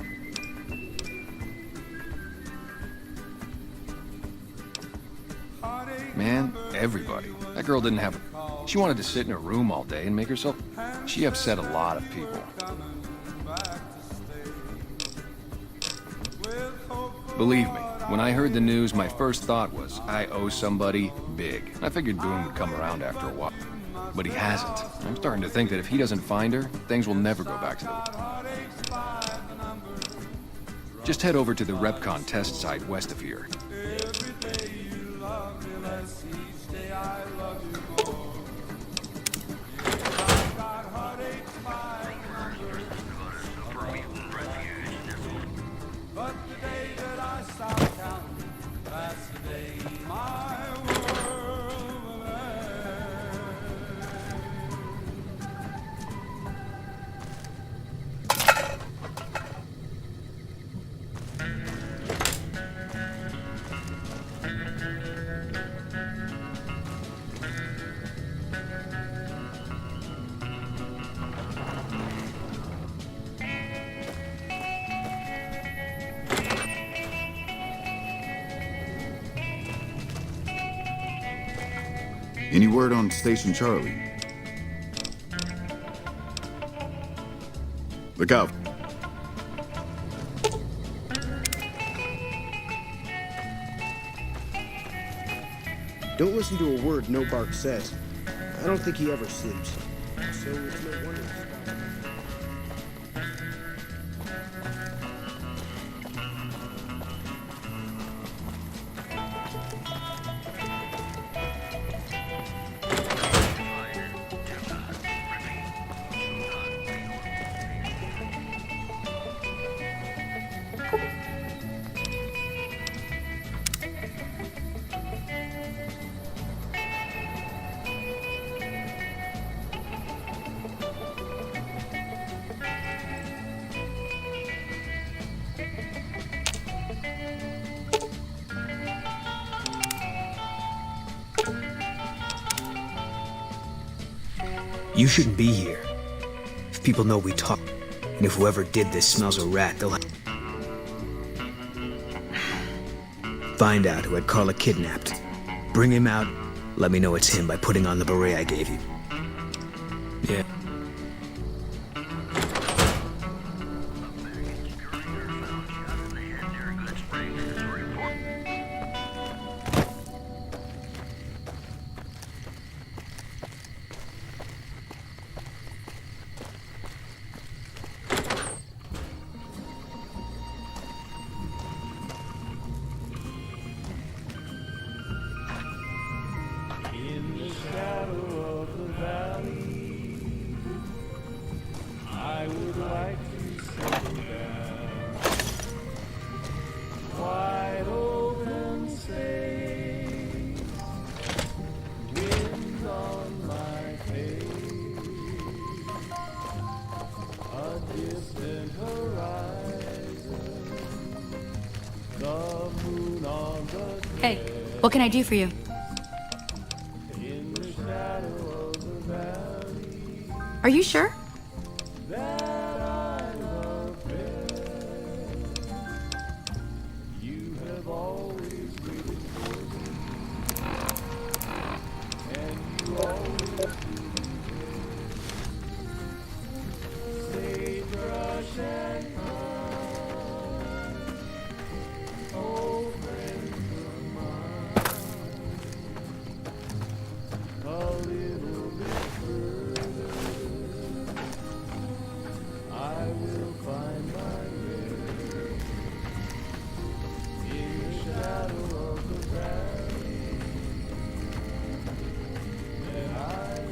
Man, everybody. That girl didn't have a... She wanted to sit in her room all day and make herself... She upset a lot of people. Believe me, when I heard the news, my first thought was, I owe somebody big. I figured Boone would come around after a while. but he hasn't. I'm starting to think that if he doesn't find her, things will never go back to the... Just head over to the RepCon test site west of here. But the day that I stop counting, that's the day my world will Any word on Station Charlie? Look out. Don't listen to a word No Bark says. I don't think he ever sleeps. So it's no wonder. You shouldn't be here. If people know we talk, and if whoever did this smells a rat, they'll find out who had Carla kidnapped. Bring him out. Let me know it's him by putting on the beret I gave you. Yeah. in the shadow of the valley. I would like to settle down. Wide open space, wind on my face, a distant horizon, the moon on the Hey, what can I do for you? in the shadow of the valley. Are you sure? That I love best. You have always waited for me, and you always do best. Sagebrush and pine, old friends of mine. A little bit further, I will find my way in the shadow of the valley that I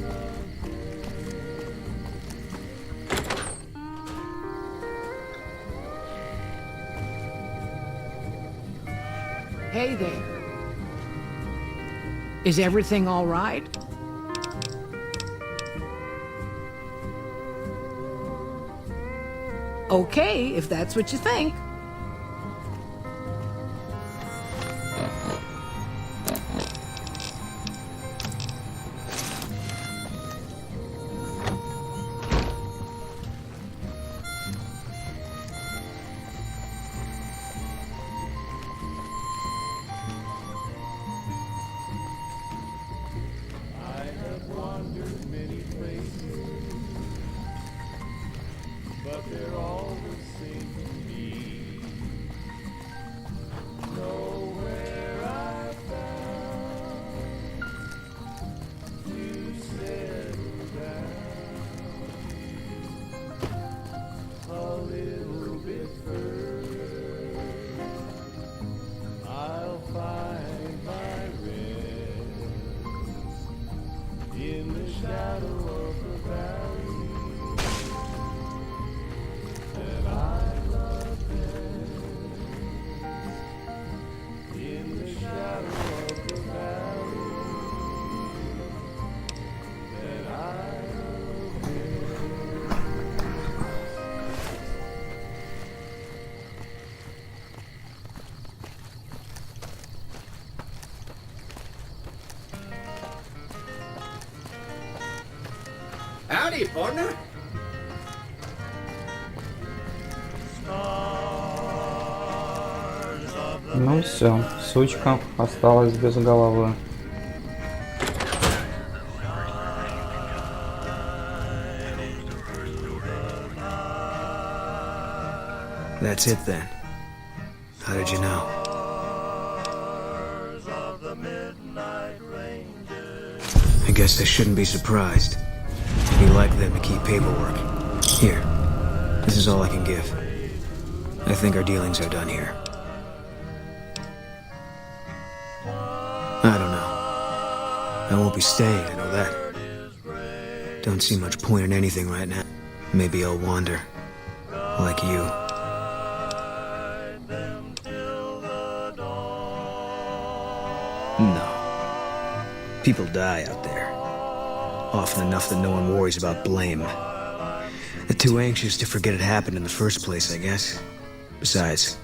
love best. Hey there. Is everything all right? Okay, if that's what you think. I have wandered many places, but they're all the same to me. Nowhere I found you said Howdy, partner. Ну все, сучка осталась без головы. That's it then. How did you know? I guess I shouldn't be surprised. You like them to keep paperwork. Here, this is all I can give. I think our dealings are done here. I don't know. I won't be staying, I know that. Don't see much point in anything right now. Maybe I'll wander. Like you. No. People die out there. Often enough that no one worries about blame. They're too anxious to forget it happened in the first place, I guess. Besides,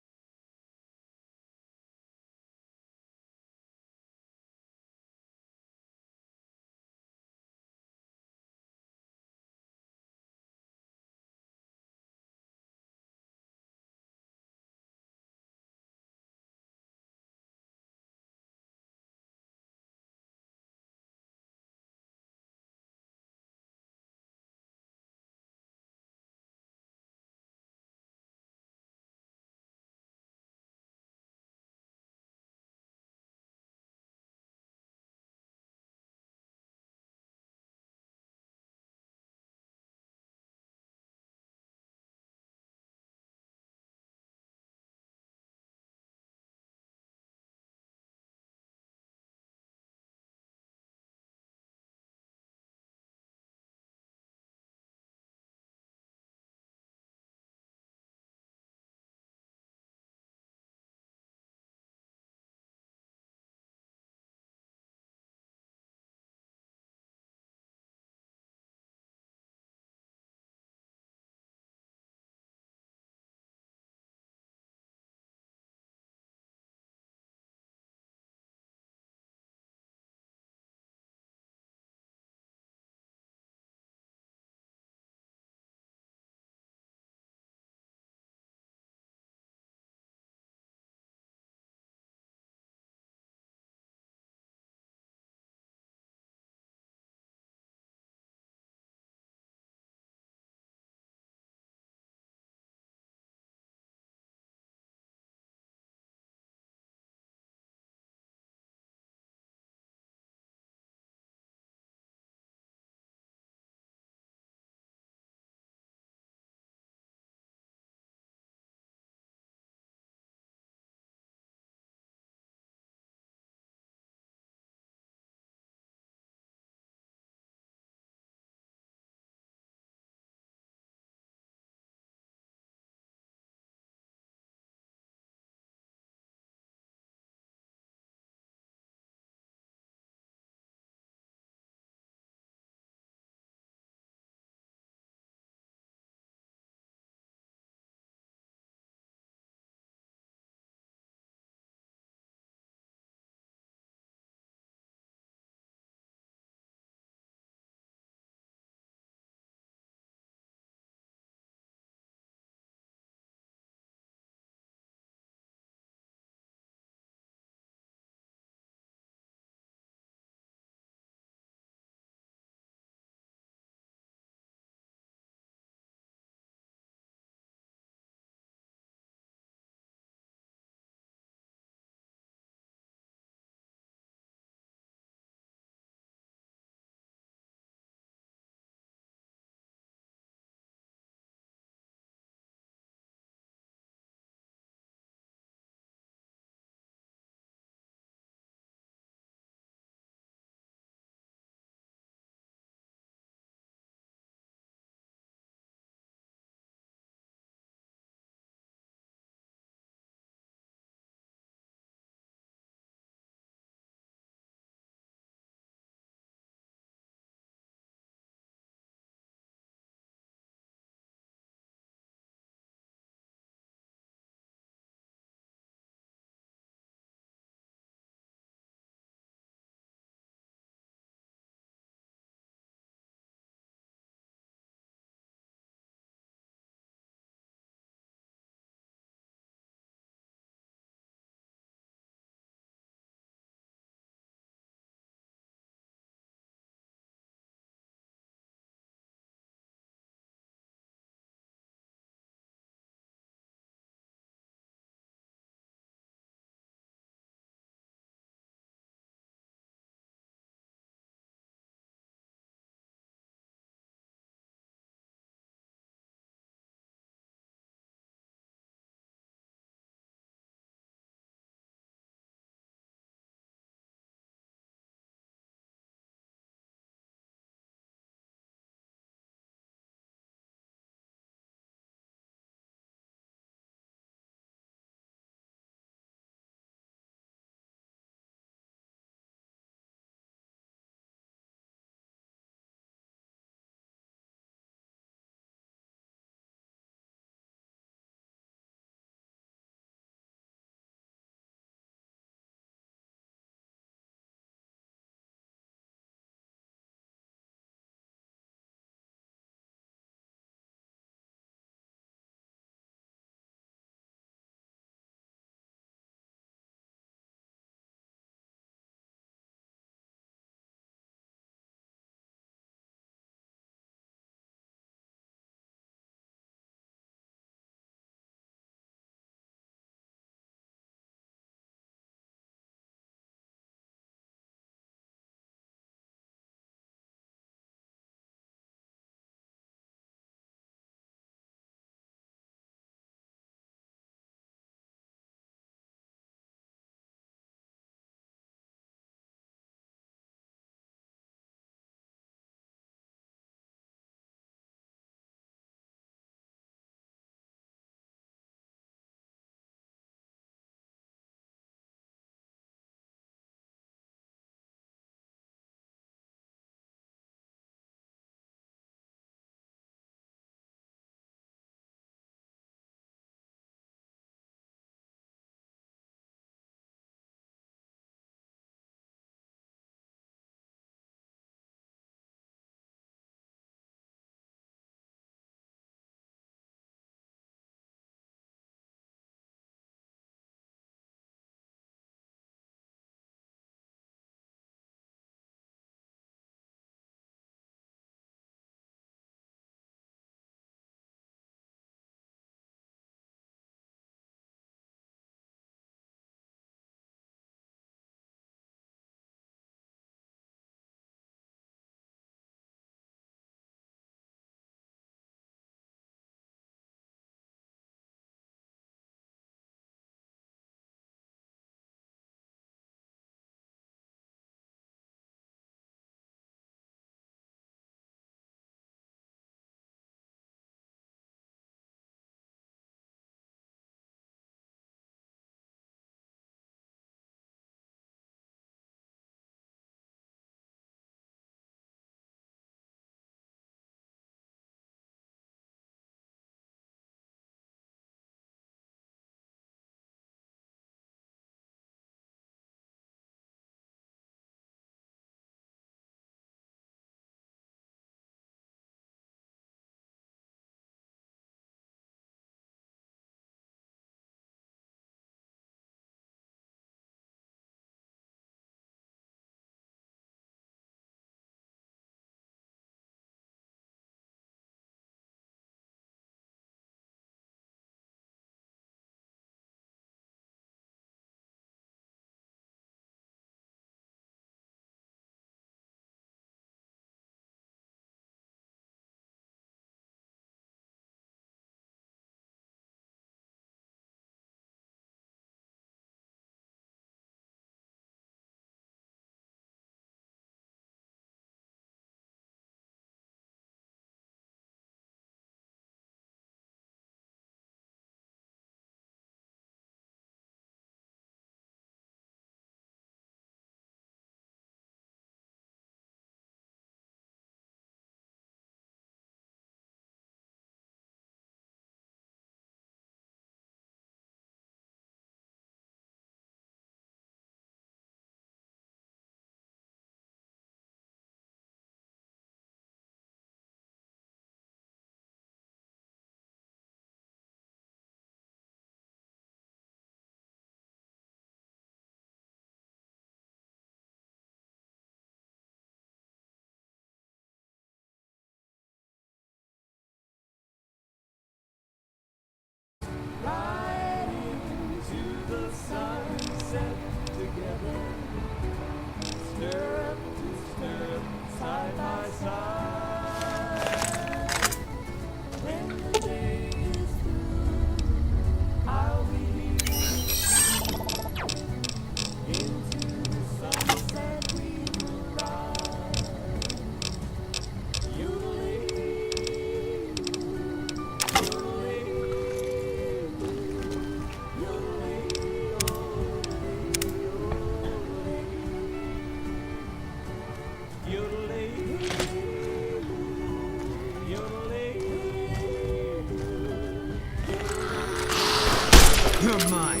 You're mine.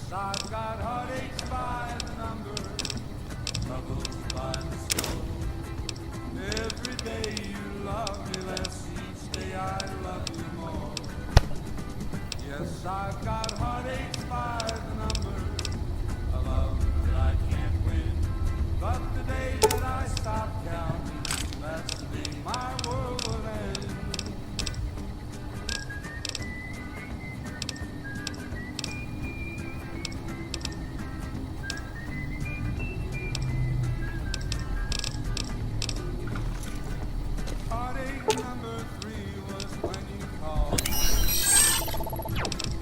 I've got heartaches by the number, troubles by the score. Every day you love me less, each day I love you more. Yes, I've got heartaches by the number, a love that I can't win. But the day that I stop counting, that's the day my world will end. Number 3 was when you called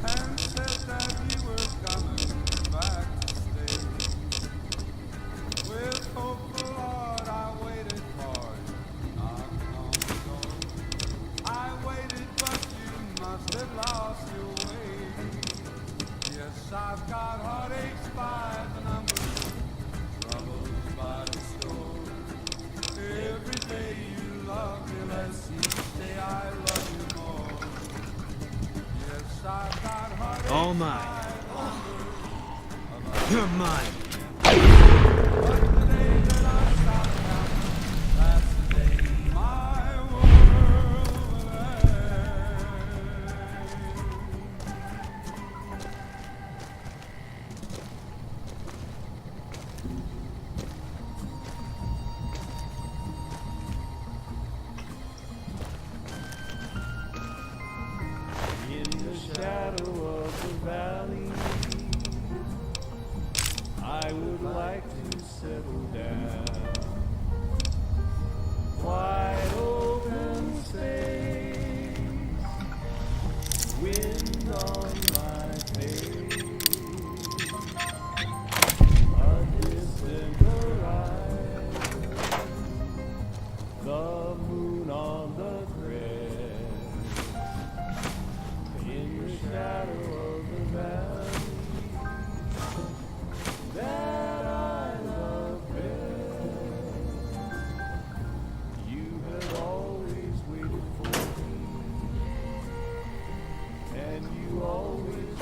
and said that you were coming back to stay. With hopeful heart I waited for you, knocked on the door. I waited, but you must have lost your way. Yes, I've got heartaches by the number, troubles by the score. Every day you love me less, each day I love you more. Yes, I've got heartaches. All mine. You're mine. But the day that I stop counting, that's the day my world will shadow of the valley, I would like to settle down. Wide open space, wind on my face, a distant horizon, the moon on the crest, in the shadow of the valley that I love best. You have always waited for me, and you always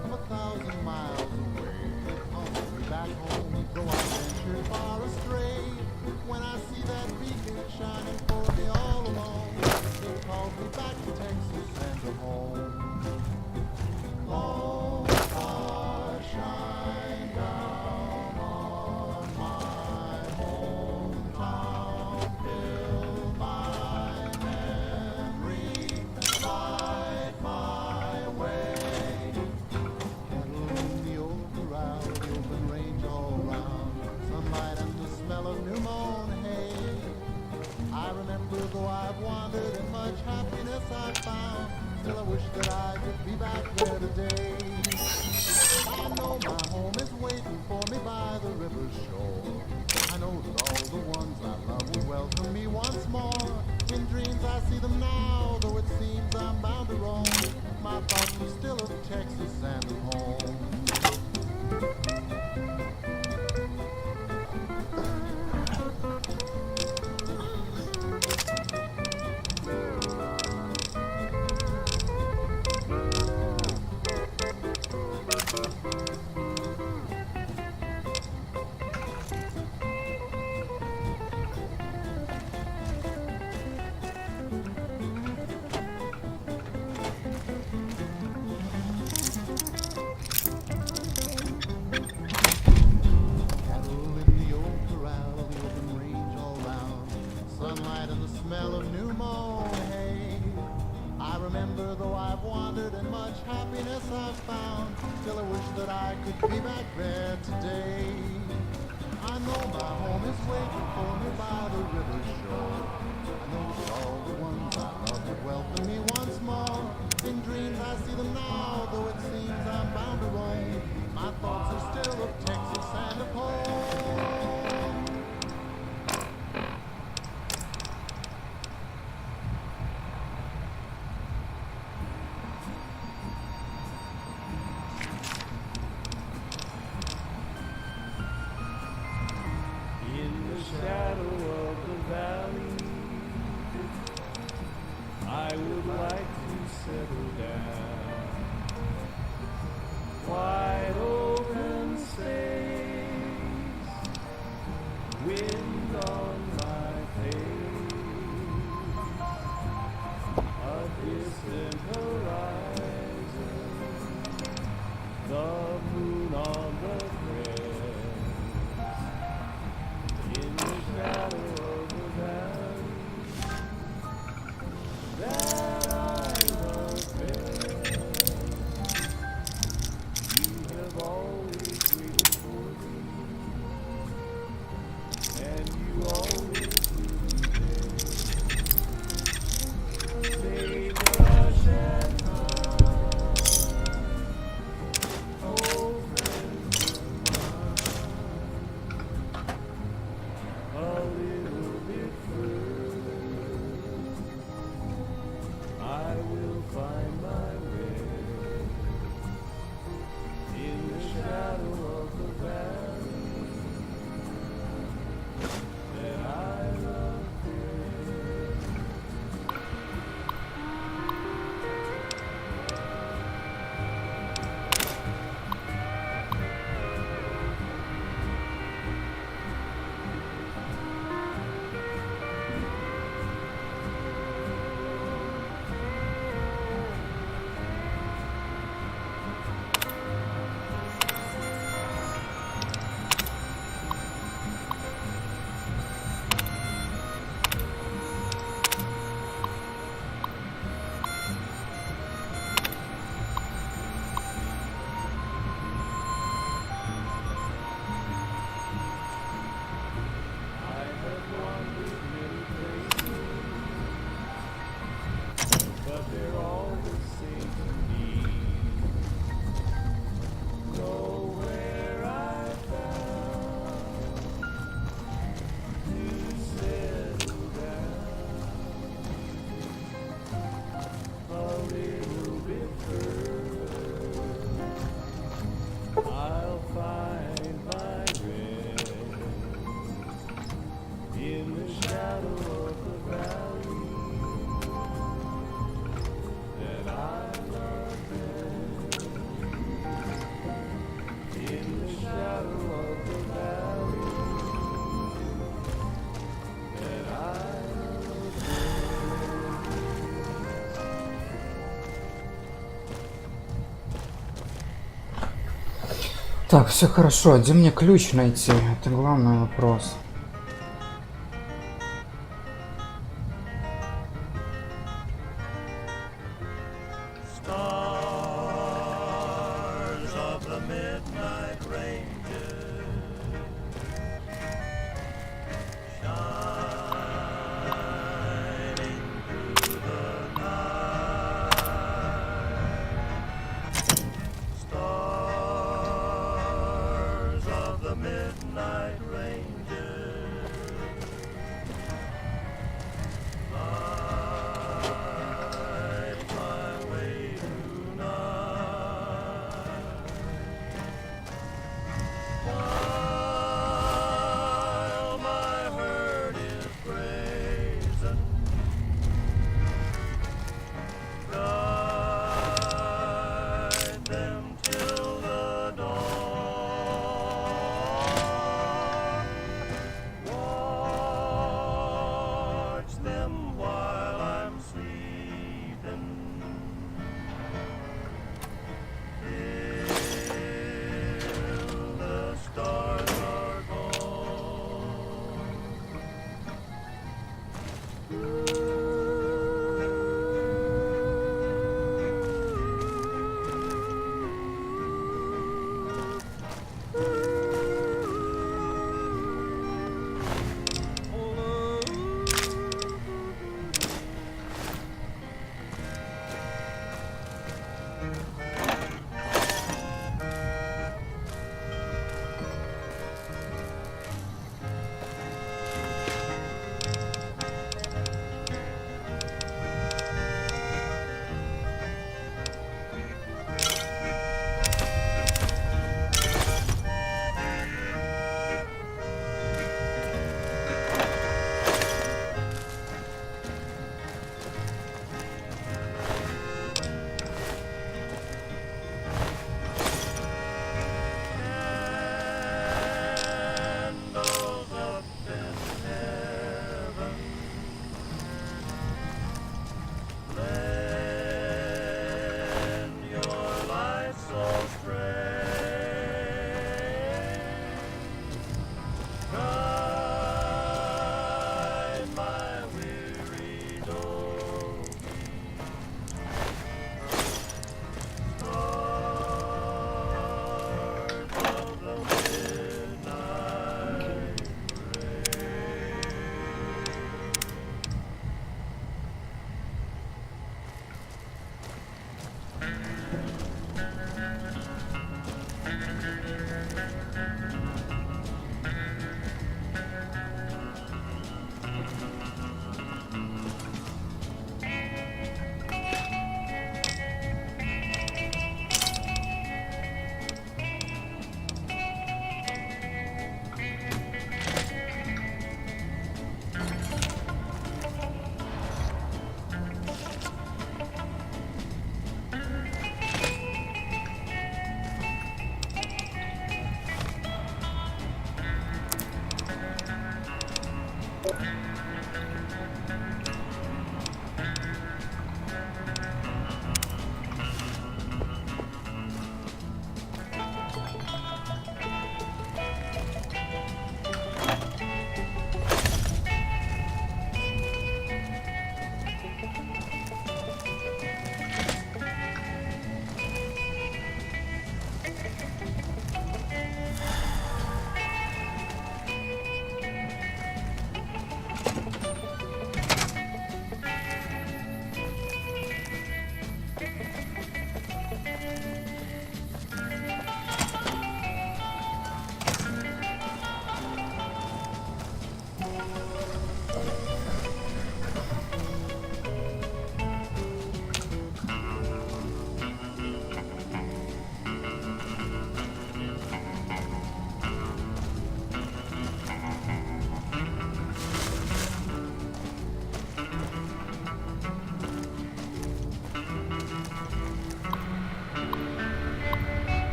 from 1,000 miles away. It calls me back home, though I ventured far astray. When I see that beacon shining for me all alone, it calls me back to Texas and to home. Long stars shine down on my hometown, fill my memory, light my way. Cattle in the old corral, the open range all round, sunlight and the smell of new mown hay. I remember though I've wandered and much happiness I've found, still I wish that I could be back there today. I know my home is waiting for me by the river's shore. I know that all the ones I love will welcome me once more. In dreams I see them now, though it seems I'm bound to roam. My thoughts are still of Texas and of home. Smell of new mown hay. I remember though I've wandered and much happiness I've found, still I wish that I could be back there today. I know my home is waiting for me by the river's shore. I know that all the ones I love would welcome me once more. In dreams I see them now, though it seems I'm bound to roam. My thoughts are still of Texas and of home. I would like to settle down. Wide open space, wind on my face, a distant horizon, the moon on the crest, in the shadow of the valley. That I love best. You have always waited for me, and you always will be there. Sagebrush and pine, oh friends of mine, a little bit further. I will find my way in the shadow of the valley that I love best. Так, все хорошо. Где мне ключ найти? Это главный вопрос.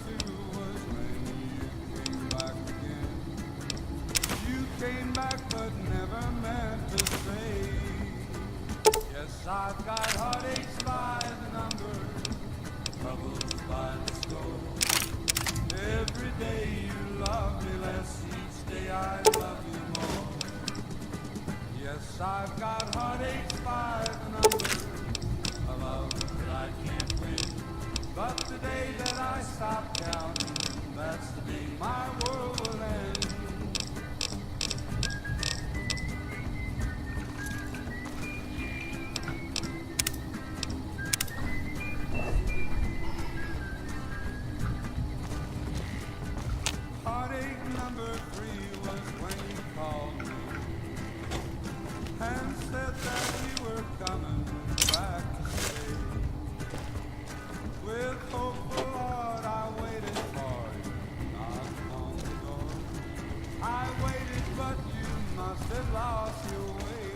two was when you came back again. You came back but never meant to stay. Yes, I've got heartaches by the number, troubles by the score. Every day you love me less, each day I love you more. Yes, I've got heartaches by the number, a love that I can't win. But the day that I stop counting, that's the day my world will end. Heartache number 3 was when you called me and said that you were coming back to stay. With hopeful heart I waited for you, knocked on the door. I waited but you must have lost your way.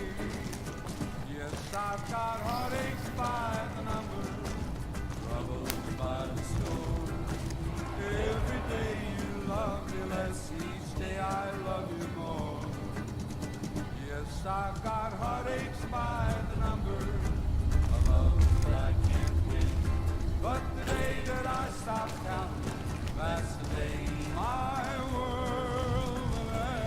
Yes, I've got heartaches by the number, troubles by the score. Every day you love me less, each day I love you more. Yes, I've got heartaches by the number, a love that I can't win. But the day that I stop counting, that's the day my world will end.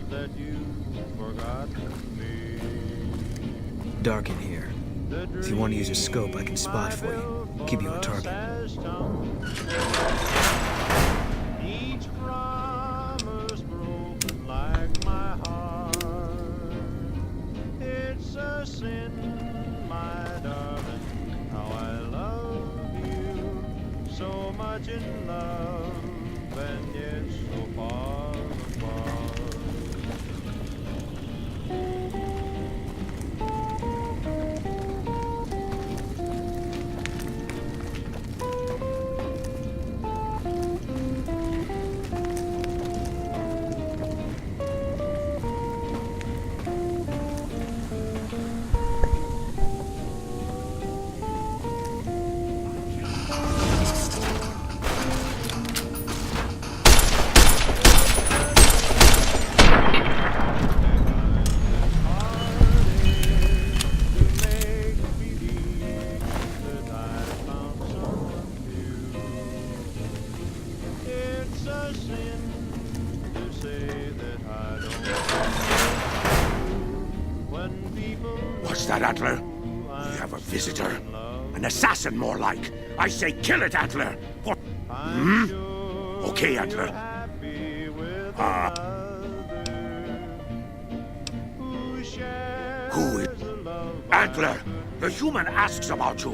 That you forgot me. Dark in here. If you want to use a scope, I can spot for you. Keep you on target. Each promise broken like my heart. It's a sin, my darling, how I love you. So much in love, and yet so far apart. What's that, Antler? We have a visitor. An assassin, more like. I say kill it, Antler. What? Hmm? Okay, Antler. Who is... Antler, the human asks about you.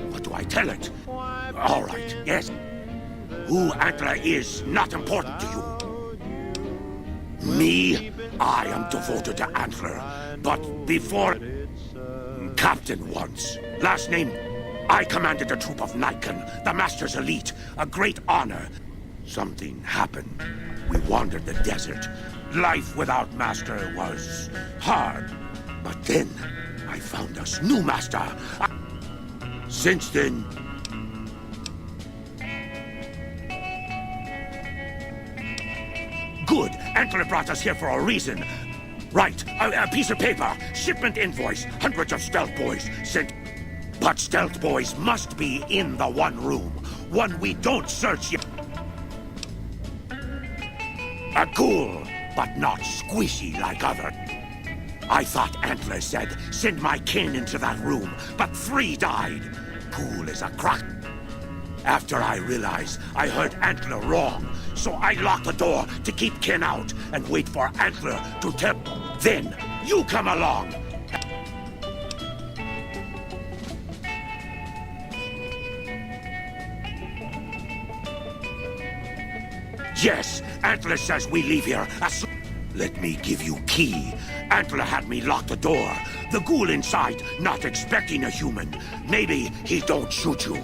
What do I tell it? All right, yes. Who Antler is not important to you. Me? I am devoted to Antler. But before... Captain once. Last name... I commanded a troop of Nikon, the Master's elite. A great honor. Something happened. We wandered the desert. Life without Master was hard. But then, I found us new Master. Since then... Good. Antler brought us here for a reason. Right. A piece of paper. Shipment invoice. Hundreds of stealth boys sent... But stealth boys must be in the one room. One we don't search yet. A ghoul, but not squishy like other. I thought Antler said, send my kin into that room, but 3 died. Ghoul is a crock. After I realized I heard Antler wrong, so I locked the door to keep kin out and wait for Antler to tell. Then, you come along. Yes, Antler says we leave here as... Let me give you key. Antler had me lock the door. The ghoul inside, not expecting a human. Maybe he don't shoot you.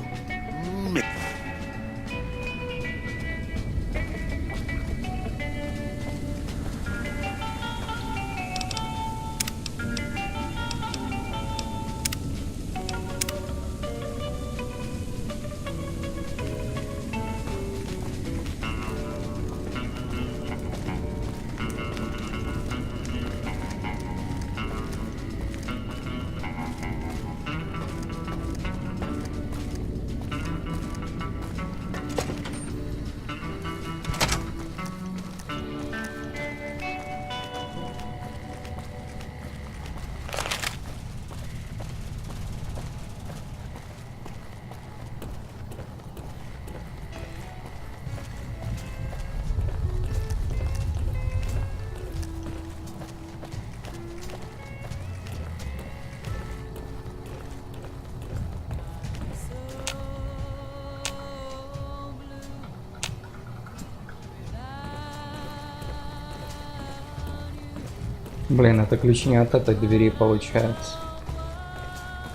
Блин, это ключ не от этой двери получается.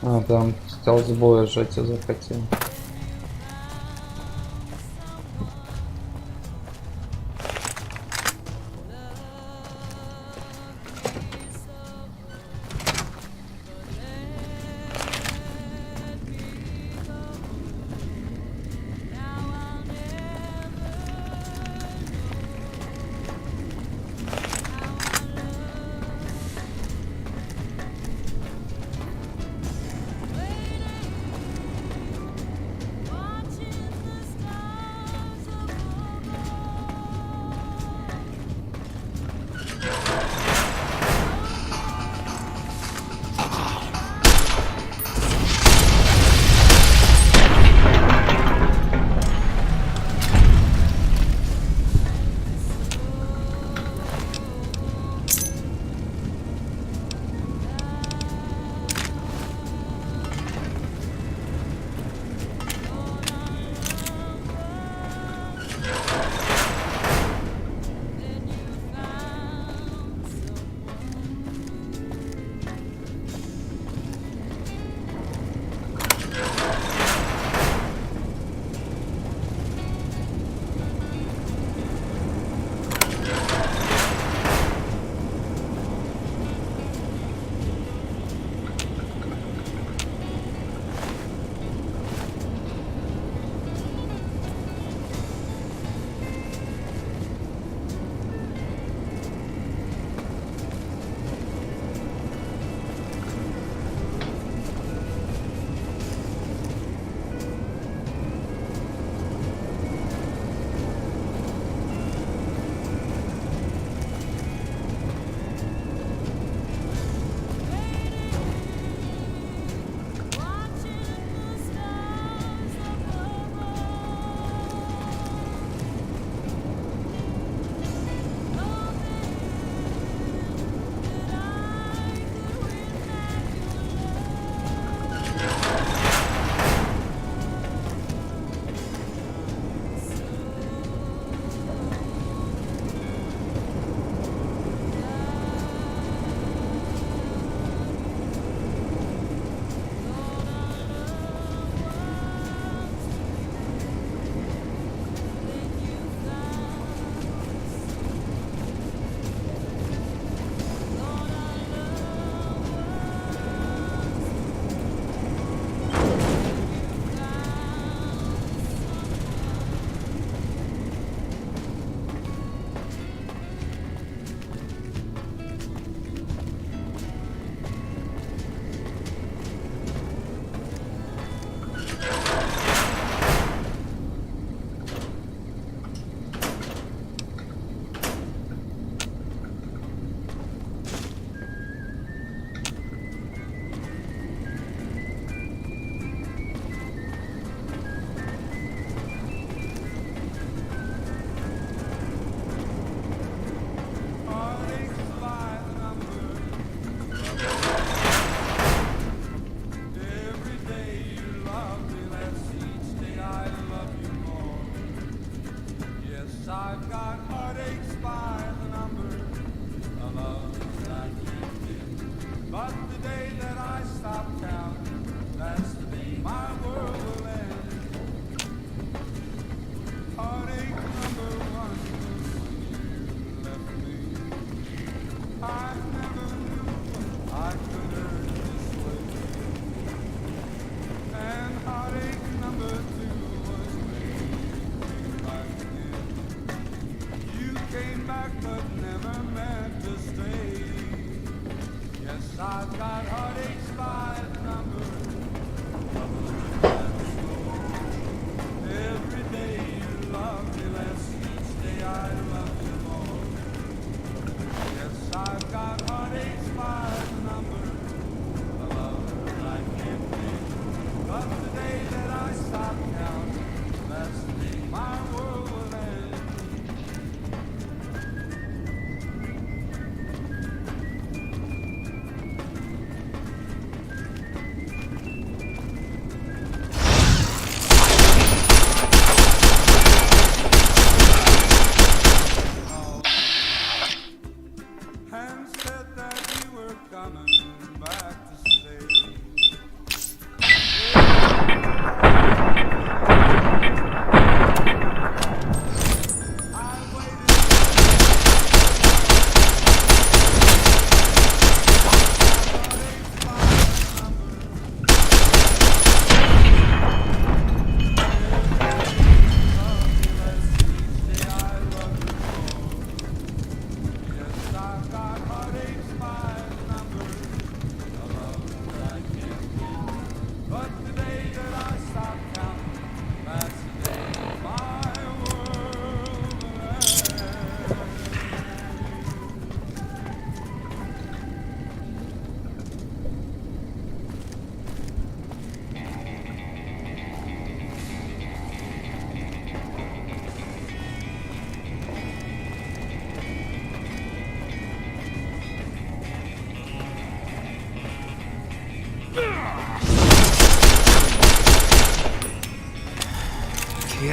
А, там стелс-боя сжать я захотел.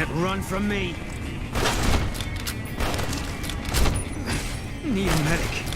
can't run from me. Need a medic.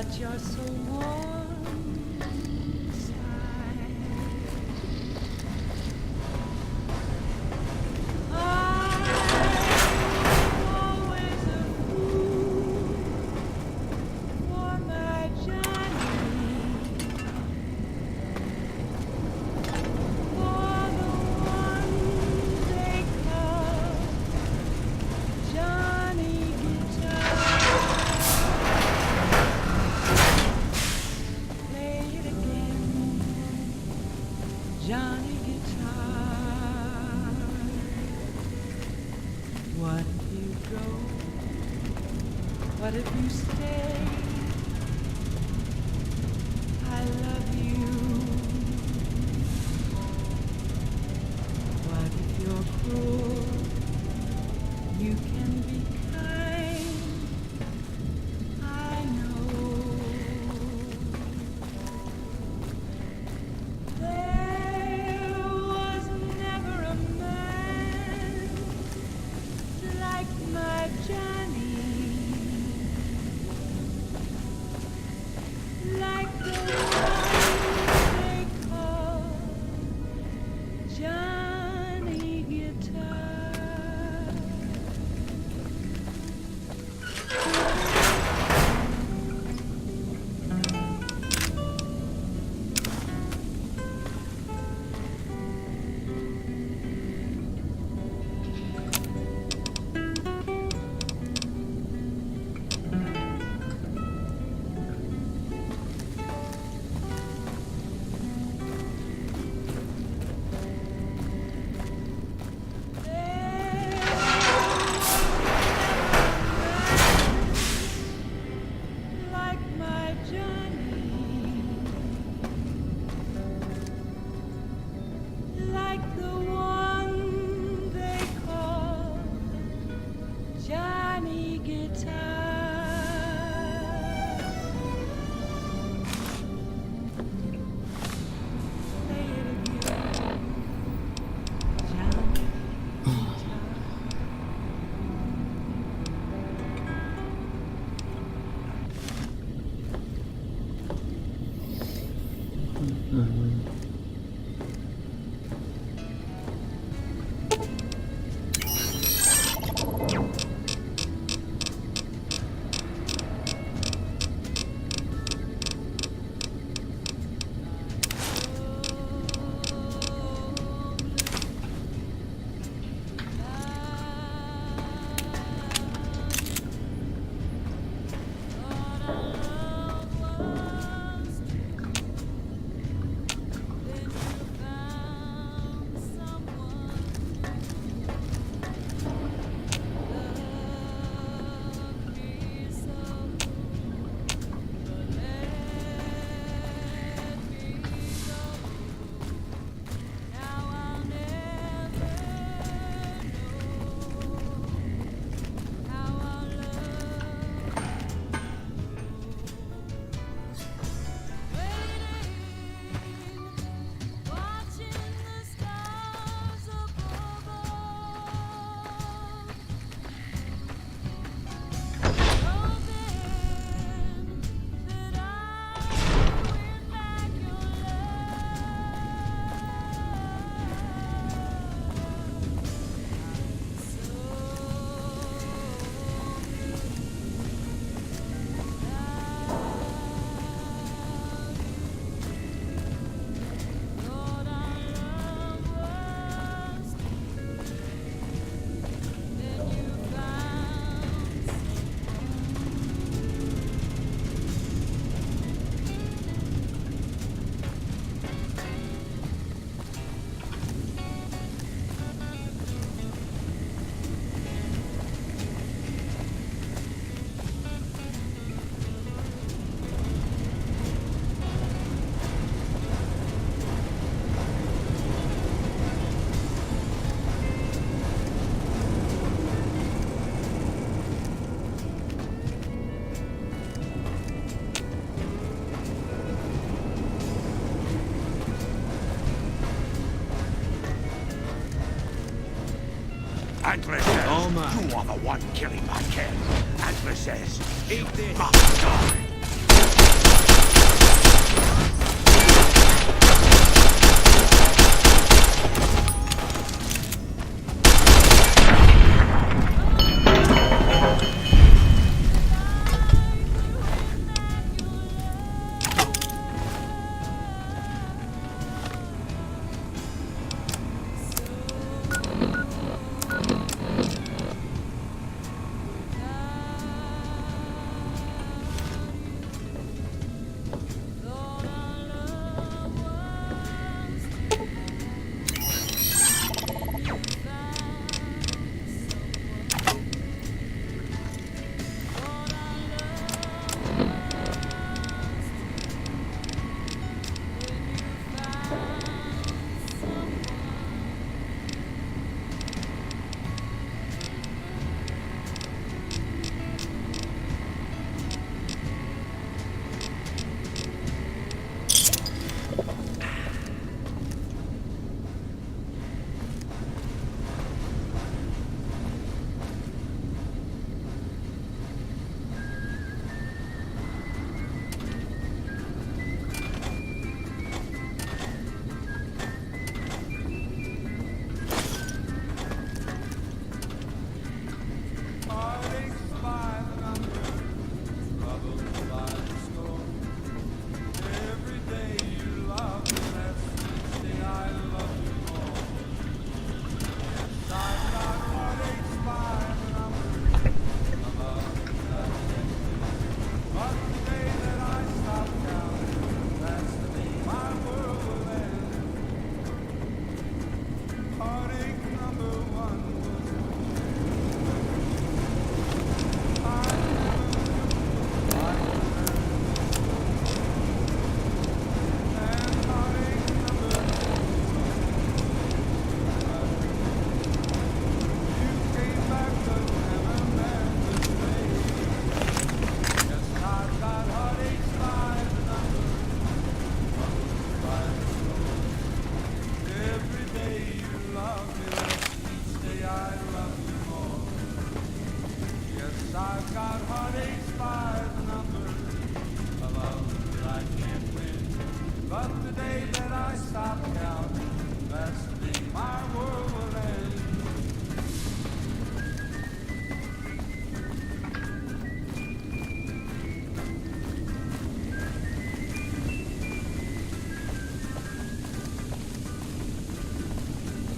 but you're so warm inside. I'm always a fool for my Johnny, for the one they call Johnny Guitar. Play it again, Johnny Guitar. What if you go? What if you stay? I love you. What if you're cruel? You can be kind. I know. There was never a man like my Johnny, like the one they call Johnny Guitar. Like my Johnny, like the one they call Johnny Guitar. Play it again, Johnny Guitar. Atlas says, you are the one killing my kids. Atlas says, you must die. I've got heartaches by the number, a love that I can't win. But the day that I stop counting, that's the day my world will end.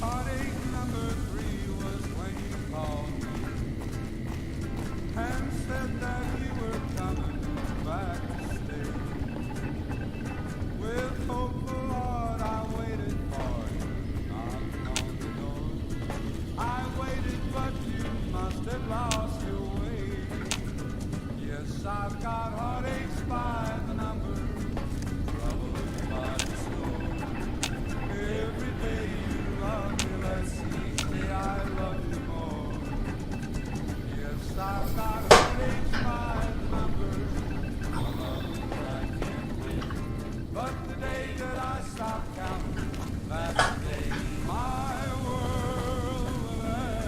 Heartache number 3 was when you called me and said that you were coming back to stay. With hopeful heart I waited for you, knocked on the door. I waited, but you must have lost your way. Yes, I've got heartaches by the number, troubles by the score. Every day you love me less, each day I love you more. Yes, I've got heartaches by the number, a love that I can't win. But the day that I stop counting, that's the day my world will end.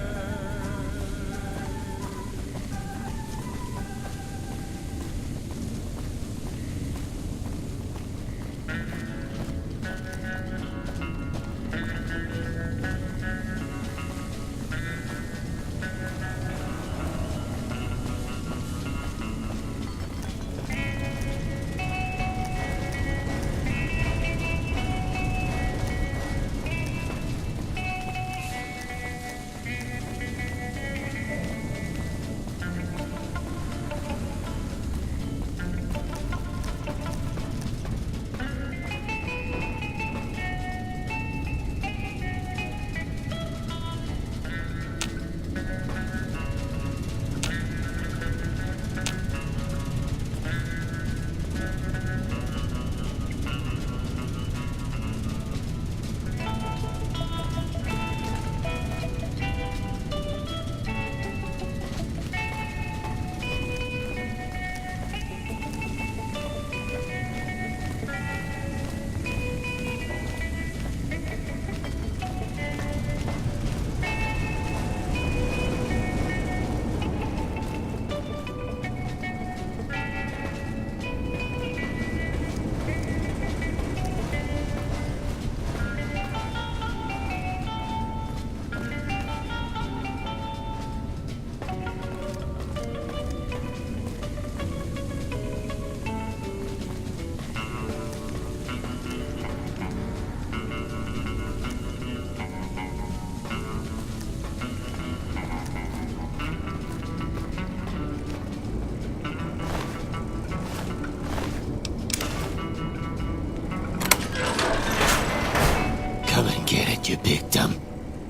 Come and get it, you big dumb.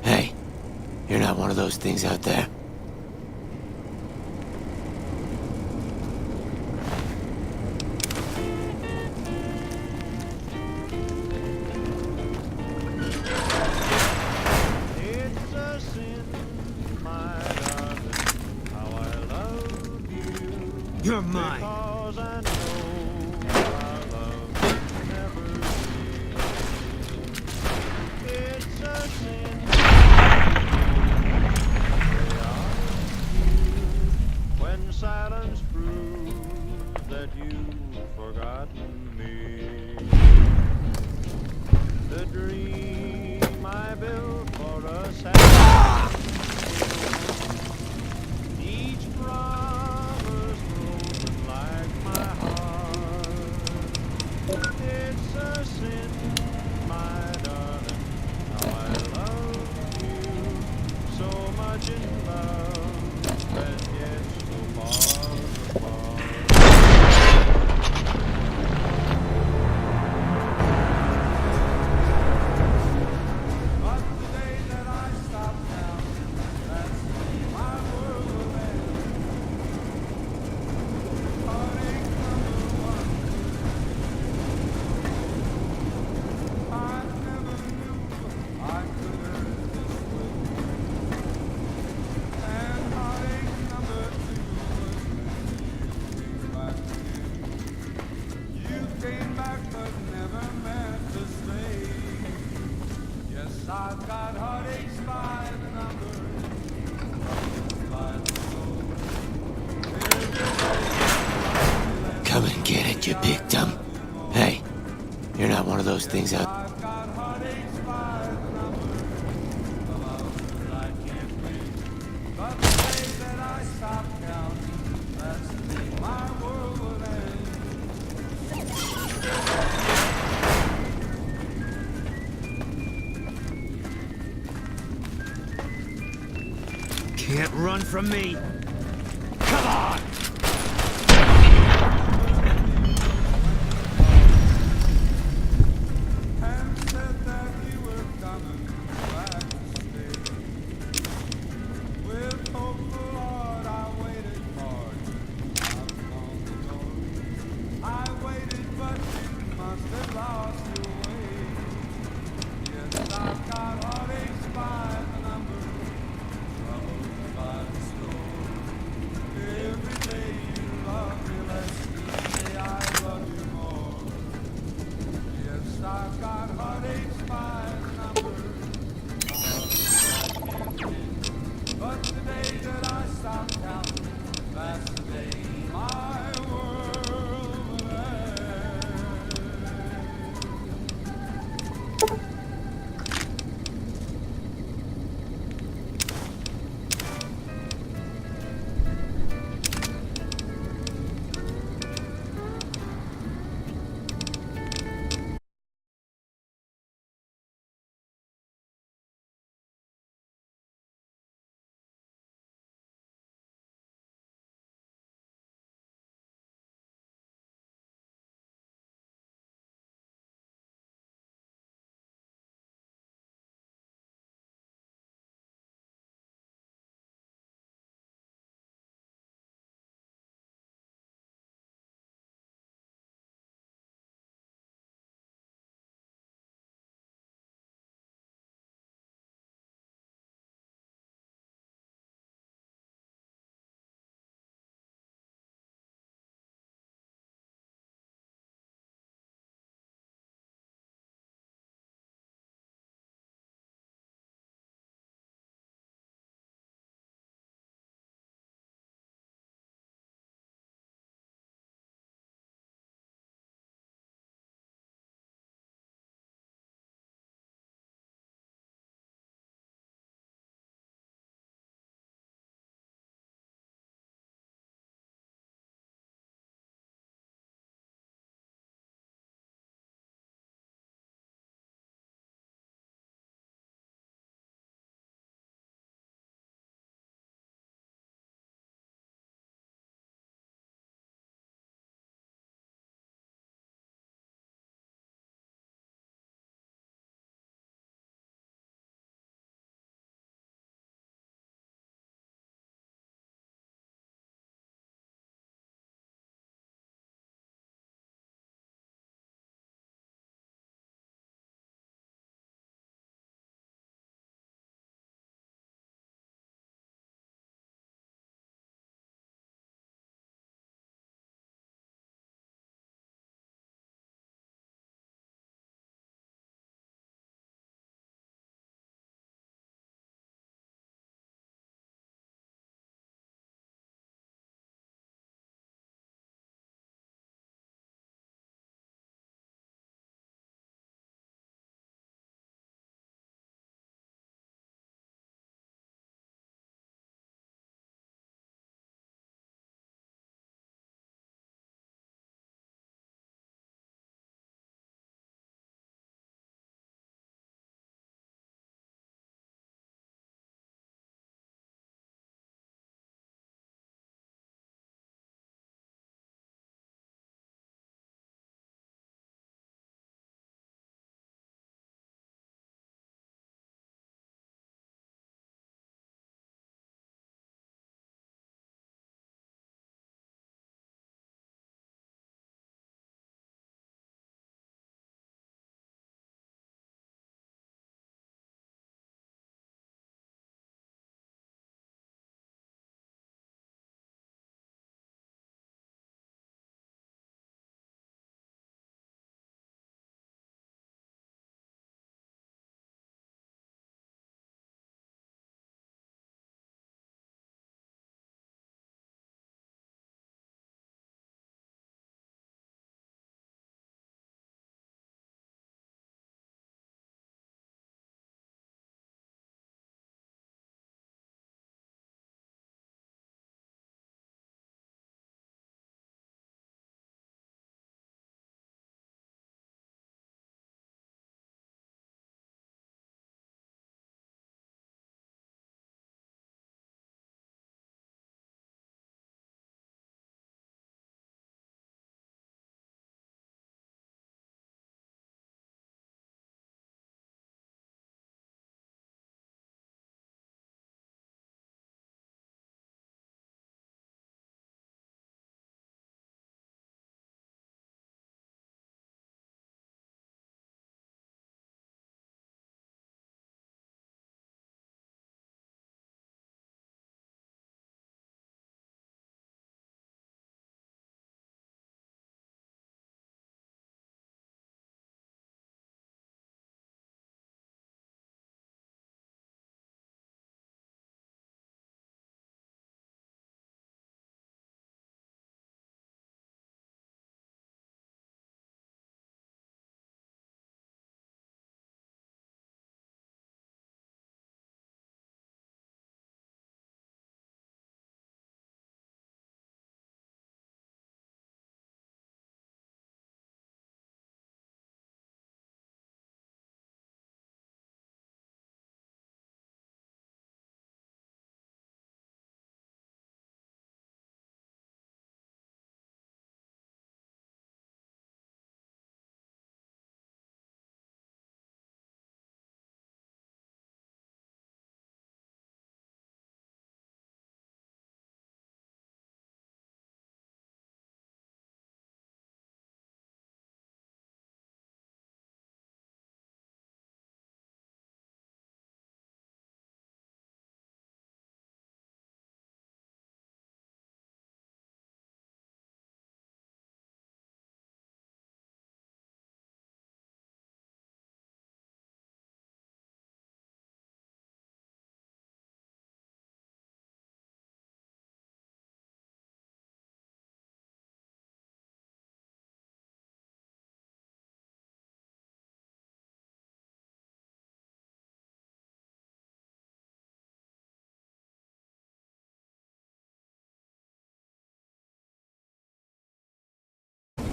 Hey, you're not one of those things out there. It's a sin, my darling, how I love you. You're mine. Because I know our love will never be. It's a sin. When silence proves that you've forgotten me. The dream I built for us has each promise broken like my heart. It's a sin, my darling, how I love you, so much in love, and yet so far apart. But the day that I stop counting, that's the day my world will end. Heartache number 1. I never knew I could hurt this way. And heartache number 2 was one of those things out. Can't run from me. Come on!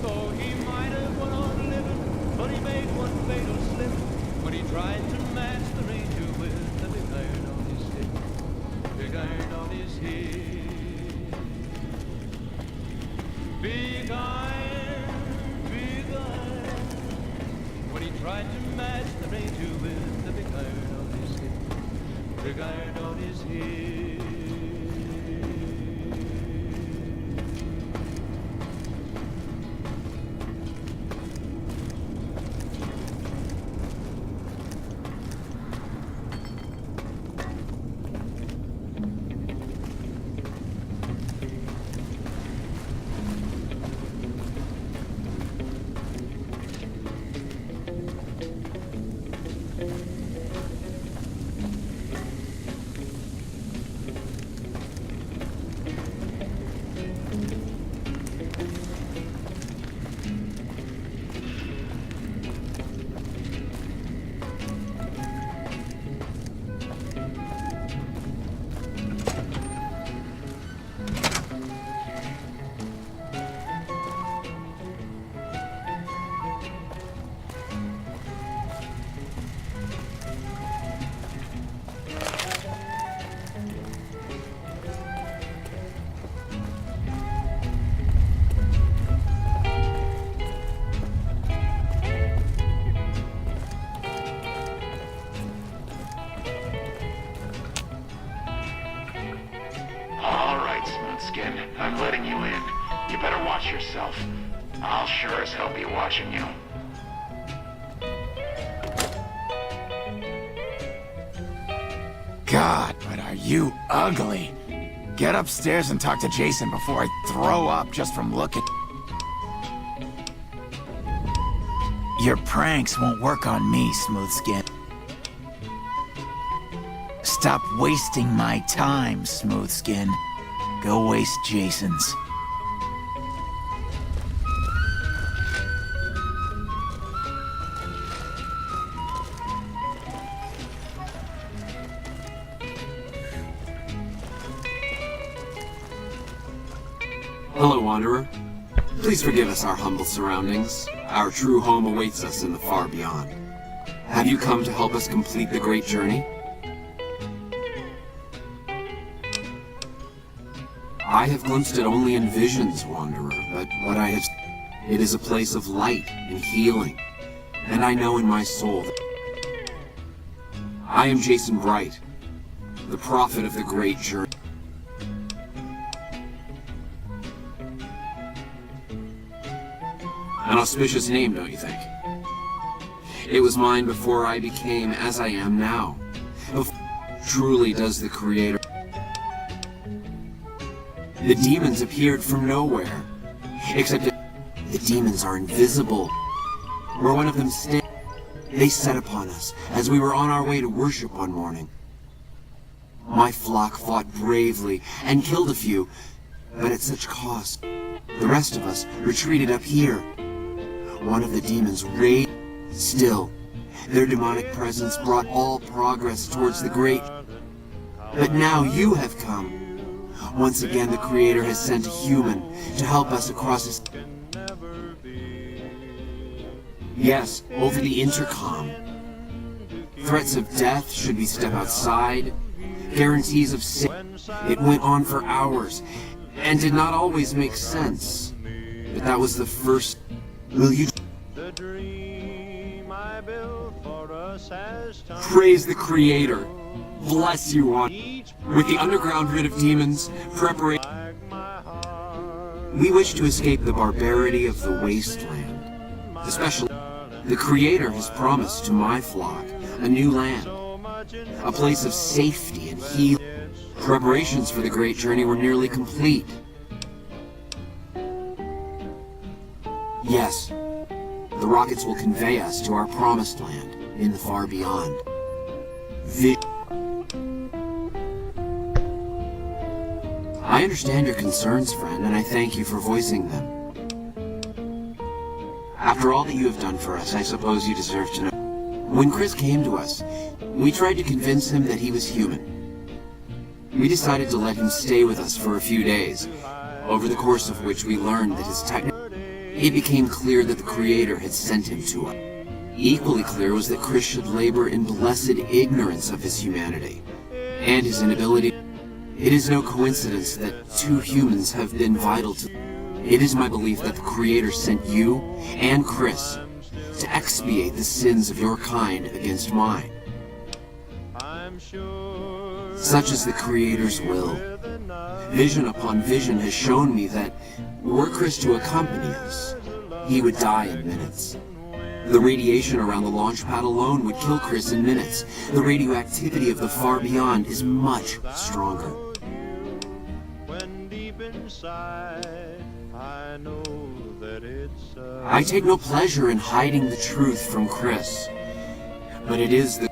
Oh, he might have went on living, but he made one fatal slip when he tried to match the ranger with the big iron on his hip. Big iron on his hip. Big iron, big iron. When he tried to match the ranger with the big iron on his hip. Big iron on his hip. I'm letting you in. You better watch yourself. I'll sure as hell be watching you. God, but are you ugly? Get upstairs and talk to Jason before I throw up just from looking. Your pranks won't work on me, Smooth Skin. Stop wasting my time, Smooth Skin. Go waste Jason's. Hello, Wanderer. Please forgive us our humble surroundings. Our true home awaits us in the far beyond. Have you come to help us complete the great journey? I have glimpsed it only in visions, Wanderer, but what I have seen, it is a place of light and healing, and I know in my soul that I am Jason Bright, the prophet of the great journey. An auspicious name, don't you think? It was mine before I became as I am now. Truly does the Creator. The demons appeared from nowhere, except that the demons are invisible. Where one of them stands, they set upon us as we were on our way to worship one morning. My flock fought bravely and killed a few, but at such cost. The rest of us retreated up here. One of the demons raged. Still, their demonic presence brought all progress towards the great. But now you have come. Once again, the Creator has sent a human to help us across his... Yes, over the intercom. Threats of death should we step outside. Guarantees of sin. It went on for hours, and did not always make sense. But that was the first... Will you... Praise the Creator. Bless you, one. With the underground rid of demons, preparation... We wish to escape the barbarity of the wasteland. Especially, the Creator has promised to my flock a new land. A place of safety and healing. Preparations for the great journey were nearly complete. Yes, the rockets will convey us to our promised land in the far beyond. I understand your concerns, friend, and I thank you for voicing them. After all that you have done for us, I suppose you deserve to know. When Chris came to us, we tried to convince him that he was human. We decided to let him stay with us for a few days, over the course of which we learned that his technical... it became clear that the Creator had sent him to us. Equally clear was that Chris should labor in blessed ignorance of his humanity and his inability. It is no coincidence that two humans have been vital to. It is my belief that the Creator sent you and Chris to expiate the sins of your kind against mine. Such is the Creator's will. Vision upon vision has shown me that, were Chris to accompany us, he would die in minutes. The radiation around the launch pad alone would kill Chris in minutes. The radioactivity of the far beyond is much stronger. I take no pleasure in hiding the truth from Chris, but it is the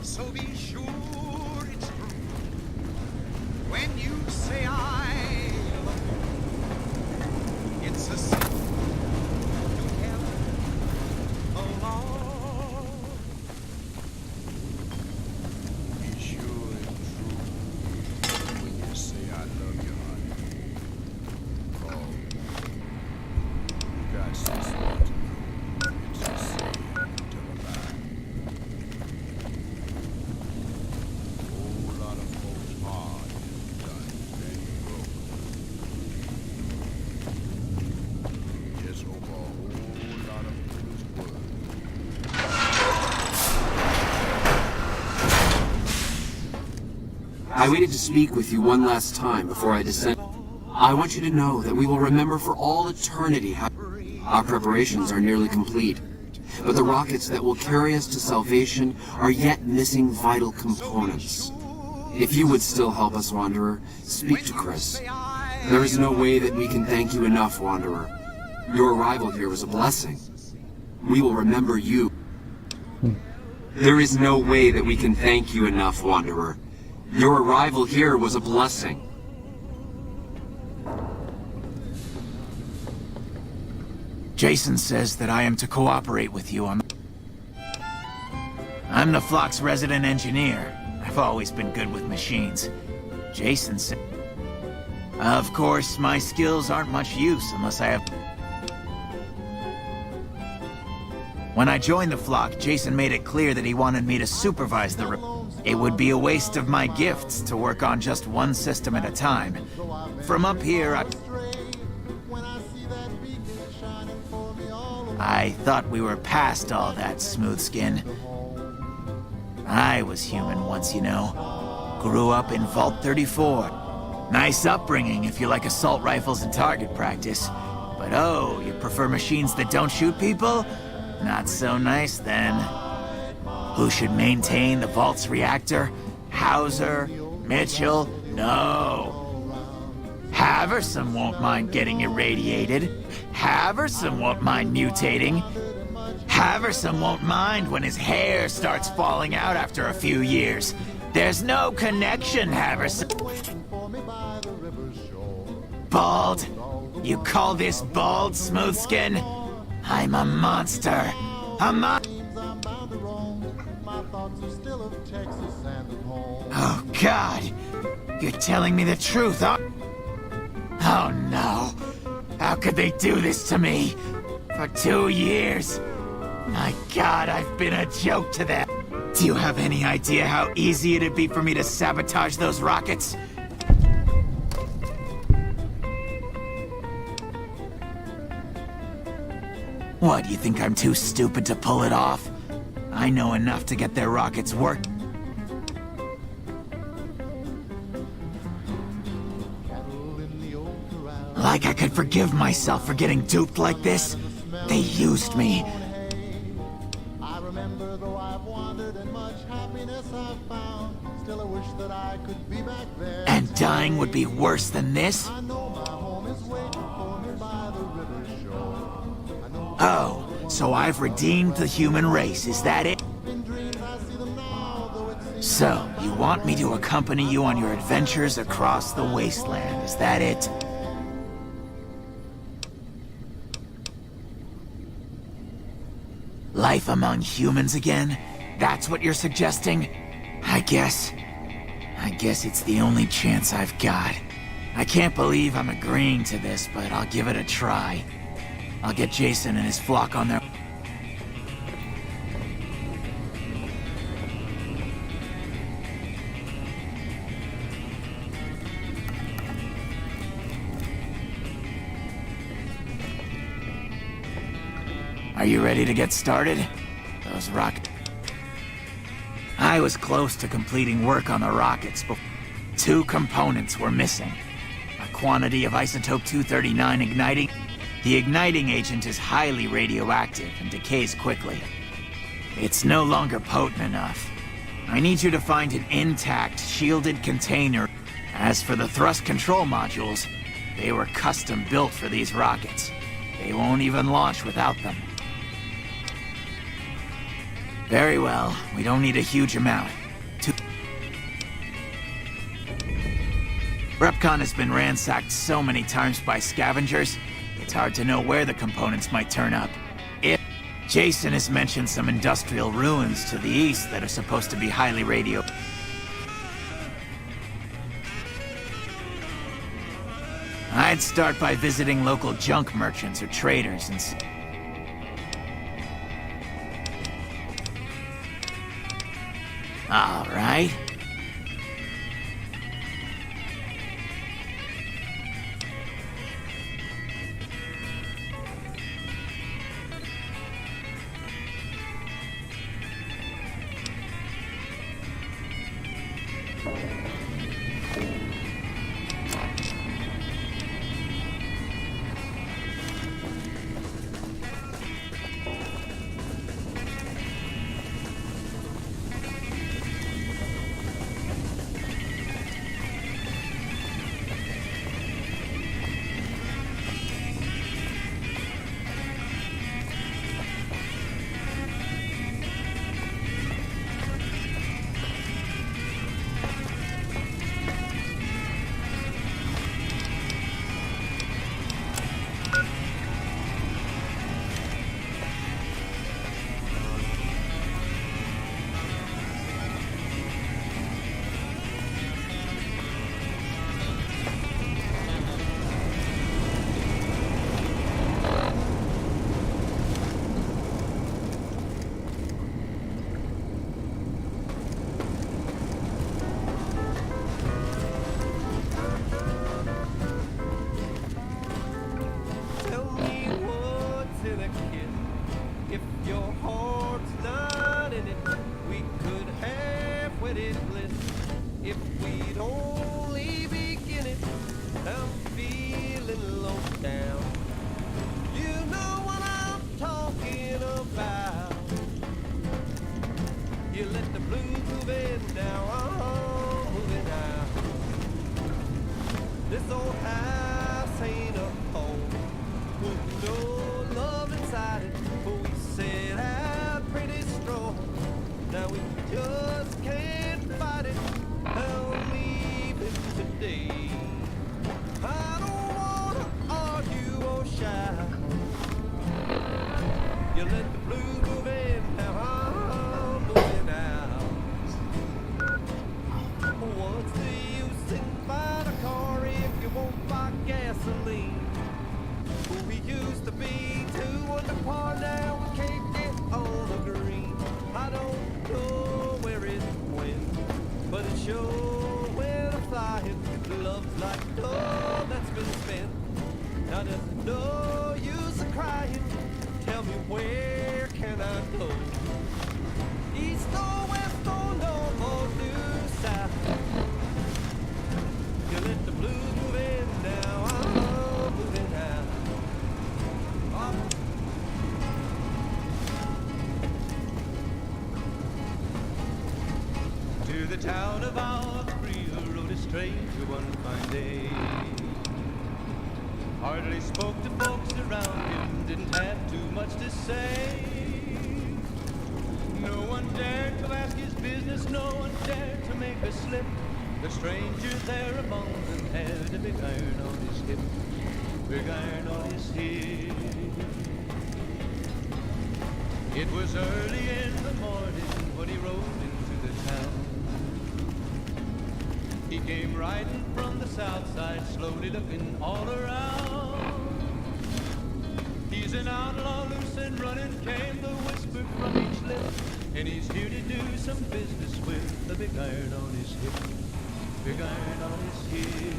So be sure it's true when you say I love you. It's a sin together alone. Be sure it's true when you say I love you, honey. Oh, you got so smart to know. It's a sin to tell a lie. I waited to speak with you one last time before I descend. I want you to know that we will remember for all eternity how our preparations are nearly complete. But the rockets that will carry us to salvation are yet missing vital components. If you would still help us, Wanderer, speak to Chris. There is no way that we can thank you enough, Wanderer. Your arrival here was a blessing. We will remember you. There is no way that we can thank you enough, Wanderer. Your arrival here was a blessing. Jason says that I am to cooperate with you on... I'm the flock's resident engineer. I've always been good with machines. Jason said... Of course, my skills aren't much use unless I have... When I joined the flock, Jason made it clear that he wanted me to supervise the... It would be a waste of my gifts to work on just one system at a time. From up here, I thought we were past all that, Smooth Skin. I was human once, you know. Grew up in Vault 34. Nice upbringing if you like assault rifles and target practice. But oh, you prefer machines that don't shoot people? Not so nice then. Who should maintain the Vault's reactor? Hauser? Mitchell? No. Haverson won't mind getting irradiated. Haverson won't mind mutating. Haverson won't mind when his hair starts falling out after a few years. There's no connection, Haverson. Bald? You call this bald, Smoothskin? I'm a monster. Oh, God. You're telling me the truth, huh? Oh, no. How could they do this to me? For 2 years? My God, I've been a joke to them. Do you have any idea how easy it'd be for me to sabotage those rockets? What, you think I'm too stupid to pull it off? I know enough to get their rockets working. Like I could forgive myself for getting duped like this. They used me. I remember though I've wandered and much happiness I've found. Still I wish that I could be back there. And dying would be worse than this? I know my home is waiting for me by the river shore. I know Oh, so I've redeemed the human race, is that it? in dreams I see them now, though it seems So, you want me to accompany you on your adventures across the wasteland, is that it? Life among humans again? That's what you're suggesting? I guess it's the only chance I've got. I can't believe I'm agreeing to this, but I'll give it a try. I'll get Jason and his flock on their... Are you ready to get started? Those rockets... I was close to completing work on the rockets, but 2 components were missing. A quantity of isotope 239 igniting. The igniting agent is highly radioactive and decays quickly. It's no longer potent enough. I need you to find an intact, shielded container. As for the thrust control modules, they were custom built for these rockets. They won't even launch without them. Very well, we don't need a huge amount. Repcon has been ransacked so many times by scavengers, it's hard to know where the components might turn up. Jason has mentioned some industrial ruins to the east that are supposed to be highly radio... I'd start by visiting local junk merchants or traders and... All right. no use of crying. Tell me, where can I go? no west, oh no more due south. You let the blues move in now, I'm moving out. To the town of Augsburg rode a stranger one fine day. Hardly spoke to folks around him, didn't have too much to say. No one dared to ask his business, no one dared to make a slip. The stranger there among them had a big iron on his hip, big iron on his hip. It was early in the morning when he rode into the town. He came riding from the south side, slowly looking all around. He's an outlaw, loose and running, came the whisper from each lip. And he's here to do some business with the big iron on his hip, big iron on his hip.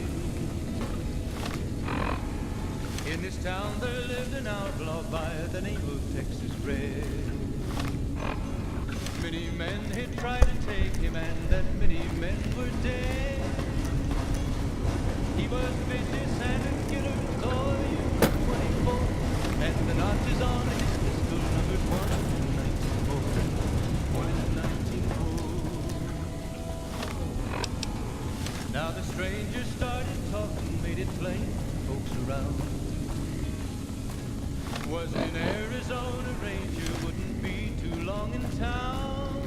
In this town there lived an outlaw by the name of Texas Red. Many men had tried to take him, and that many men were dead. He was vicious and a killer, though he was 24, and the notches on his pistol numbered 194, 194. Now the stranger started talking, made it plain to folks around. Was in Arizona, Ranger wouldn't be too long in town.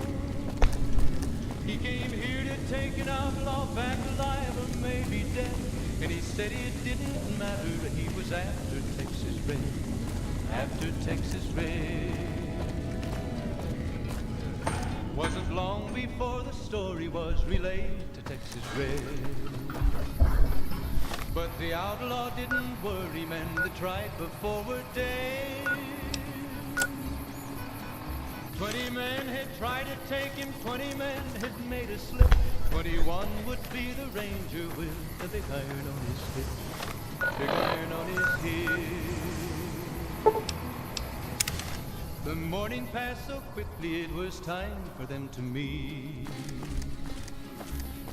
He came here to take an outlaw back alive or maybe dead. And he said it didn't matter, he was after Texas Red, after Texas Red. Wasn't long before the story was relayed to Texas Red. But the outlaw didn't worry, men that tried before were dead. 20 men had tried to take him, 20 men had made a slip. 21 would be the ranger with the big iron on his hip, big iron on his hip. The morning passed so quickly, it was time for them to meet.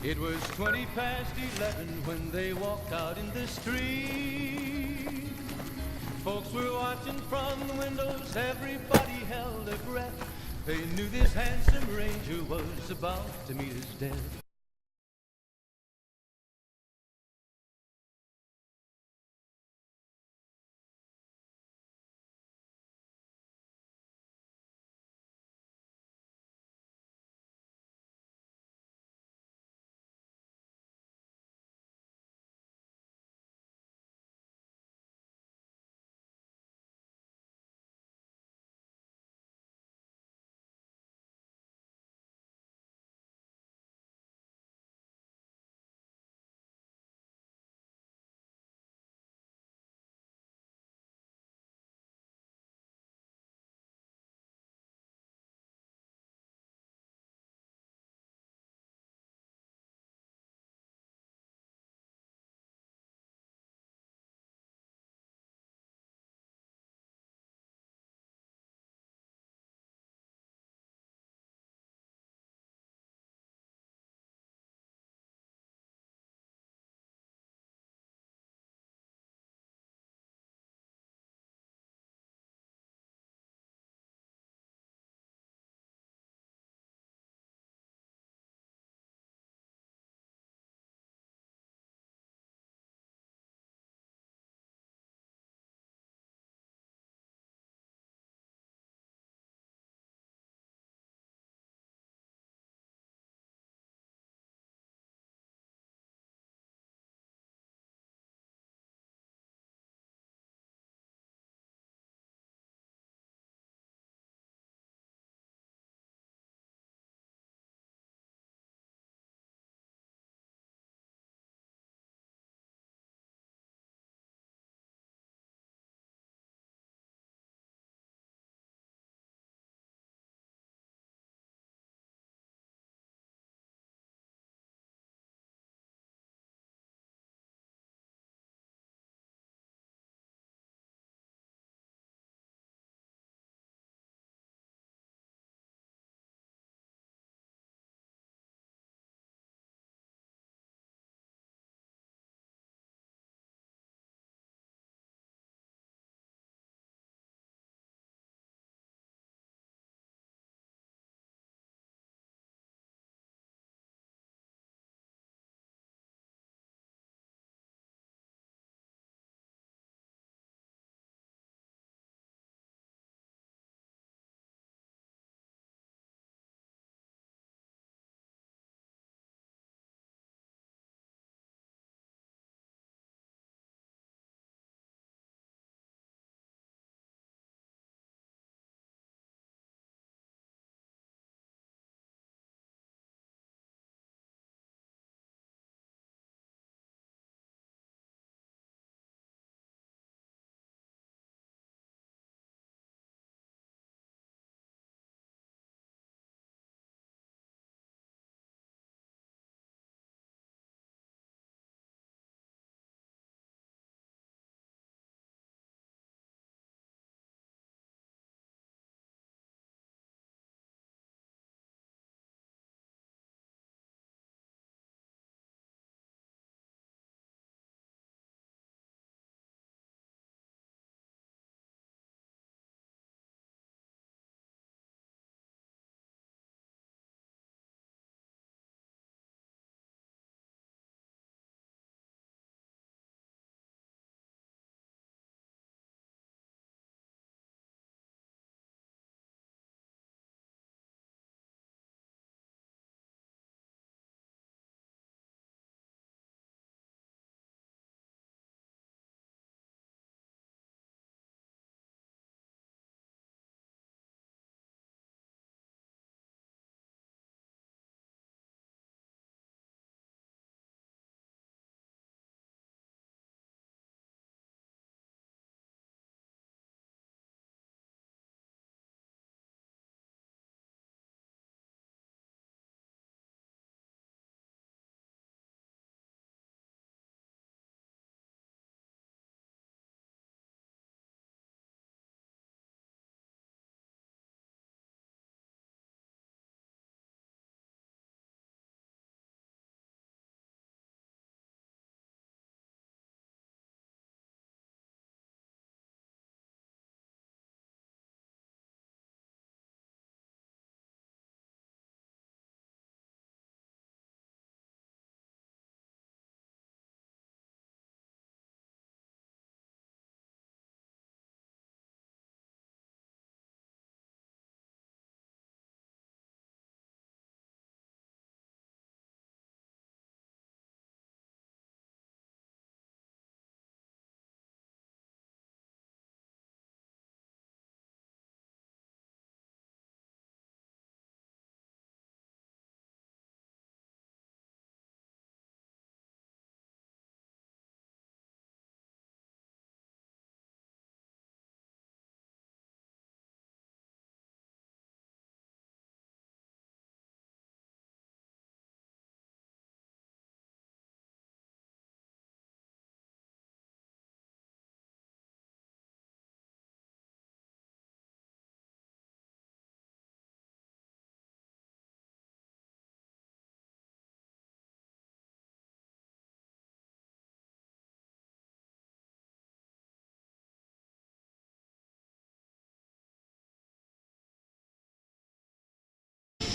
It was 20 past 11 when they walked out in the street. Folks were watching from the windows, everybody held their breath. They knew this handsome ranger was about to meet his death.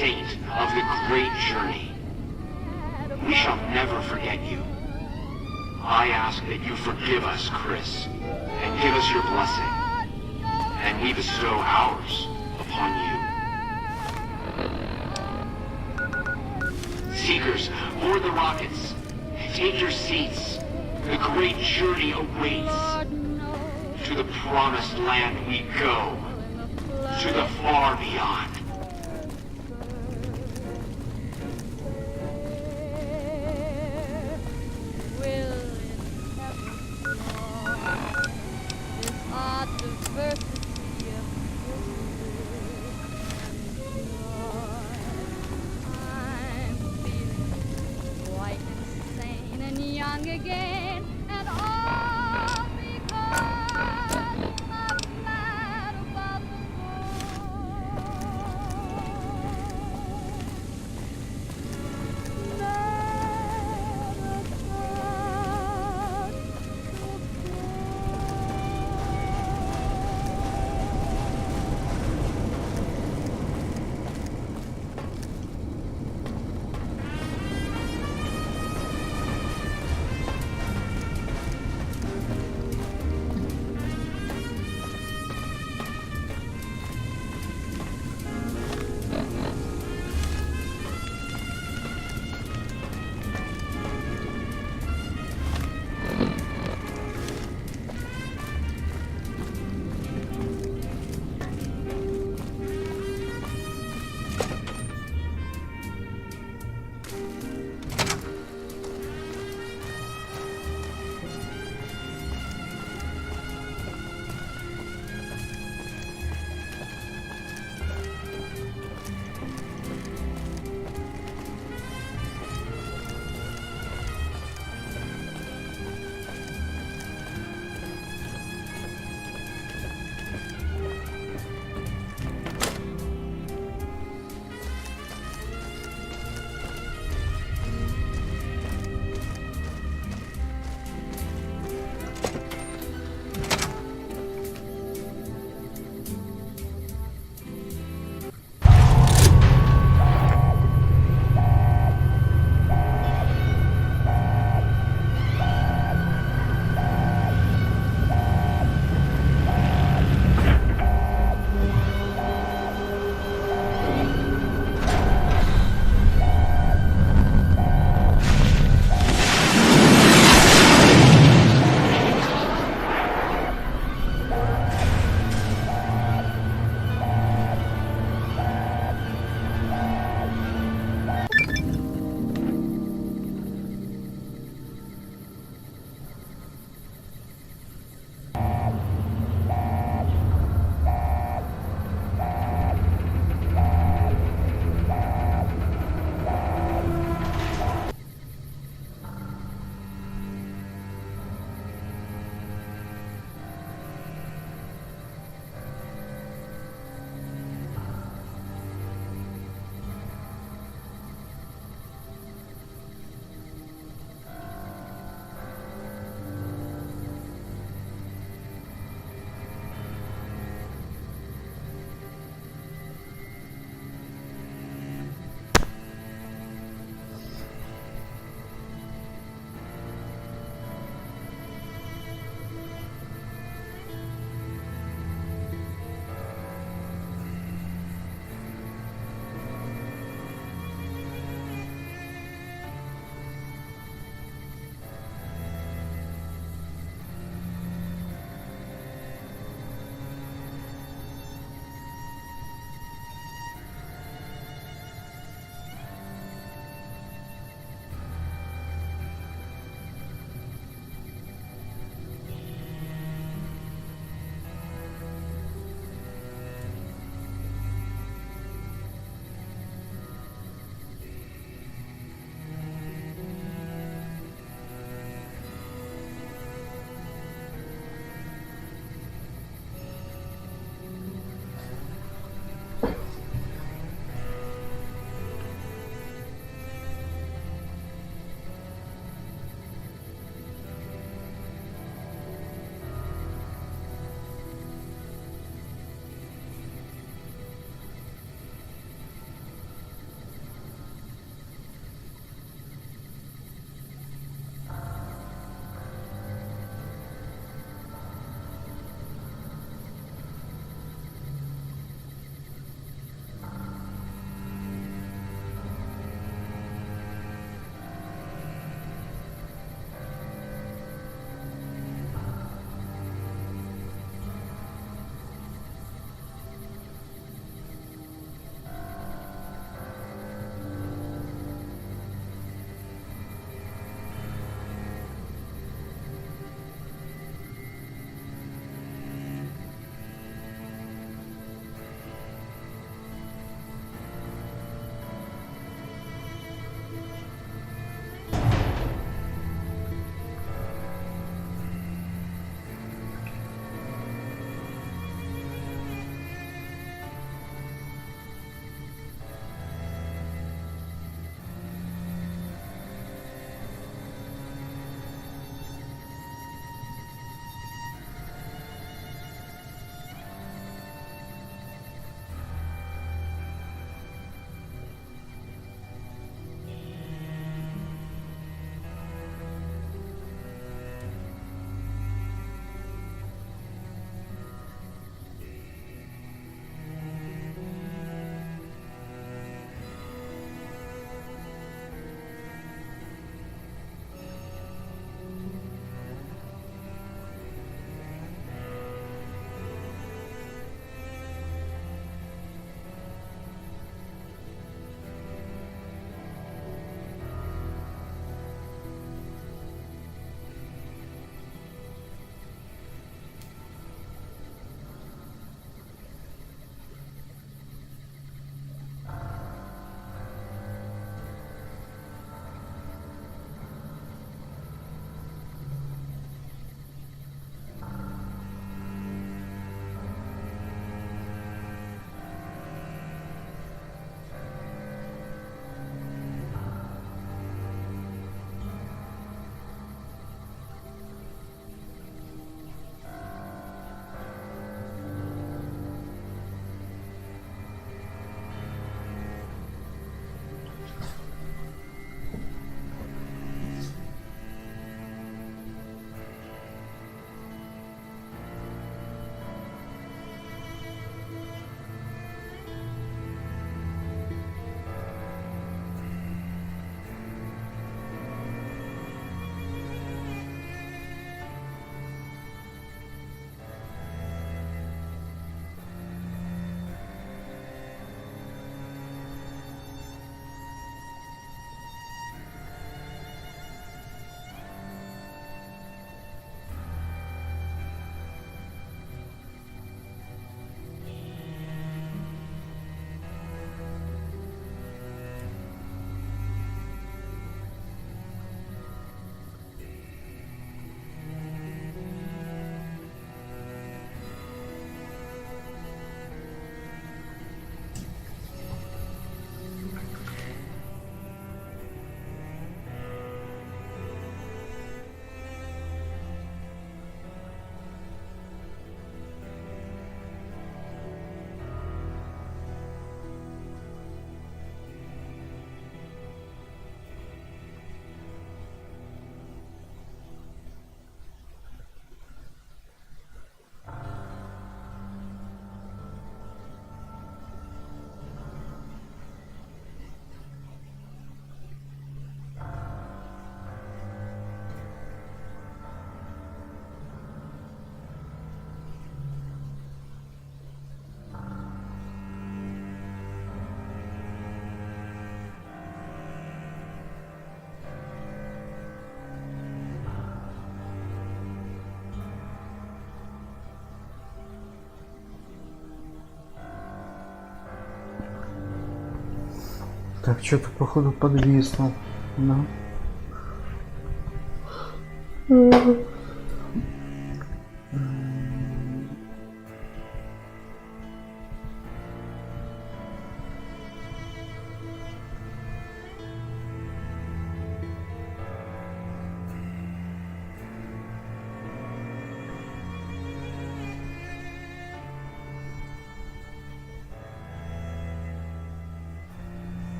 saint of the great journey. We shall never forget you. I ask that you forgive us, Chris, and give us your blessing, and we bestow ours upon you. Seekers, board the rockets. Take your seats. The great journey awaits. To the promised land we go. To the far beyond. Young again, and all because I'm mad about Так, что-то походу подвисло. Да.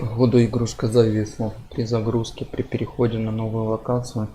Походу игрушка зависла при загрузке, при переходе на новую локацию.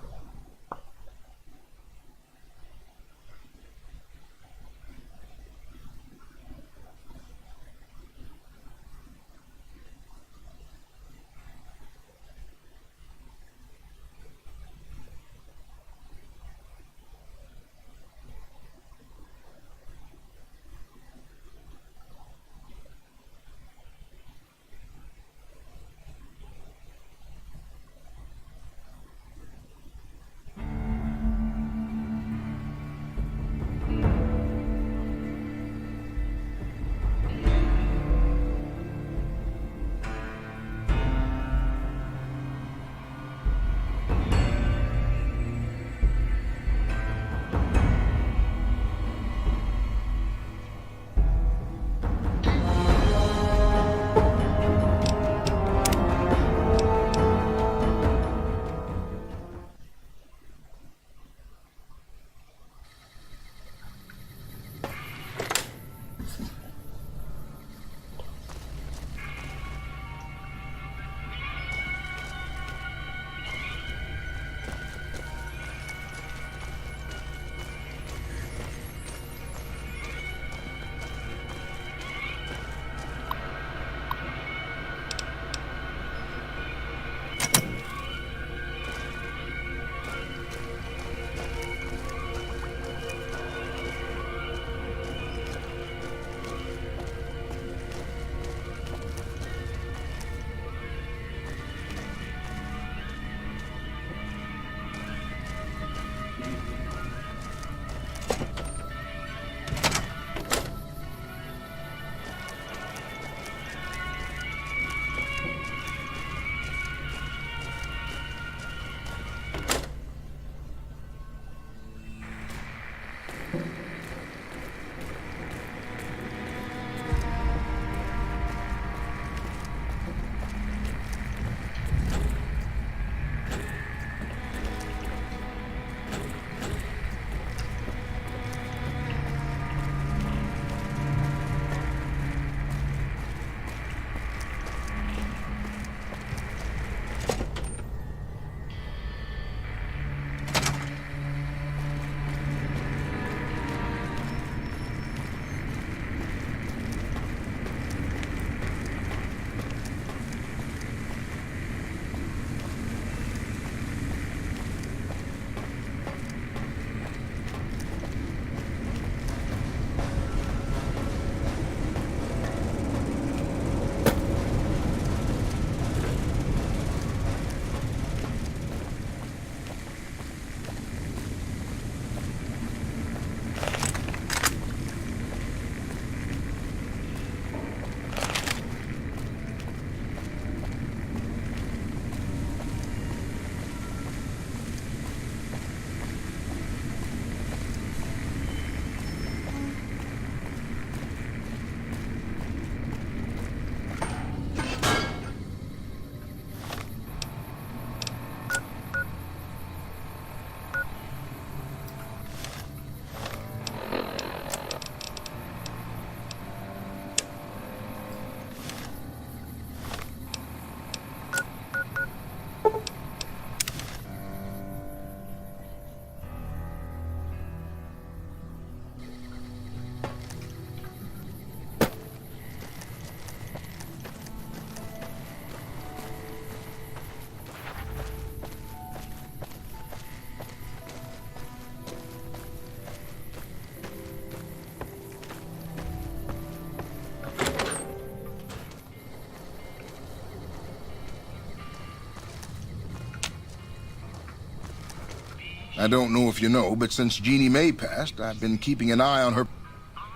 I don't know if you know, but since Jeannie Mae passed, I've been keeping an eye on her.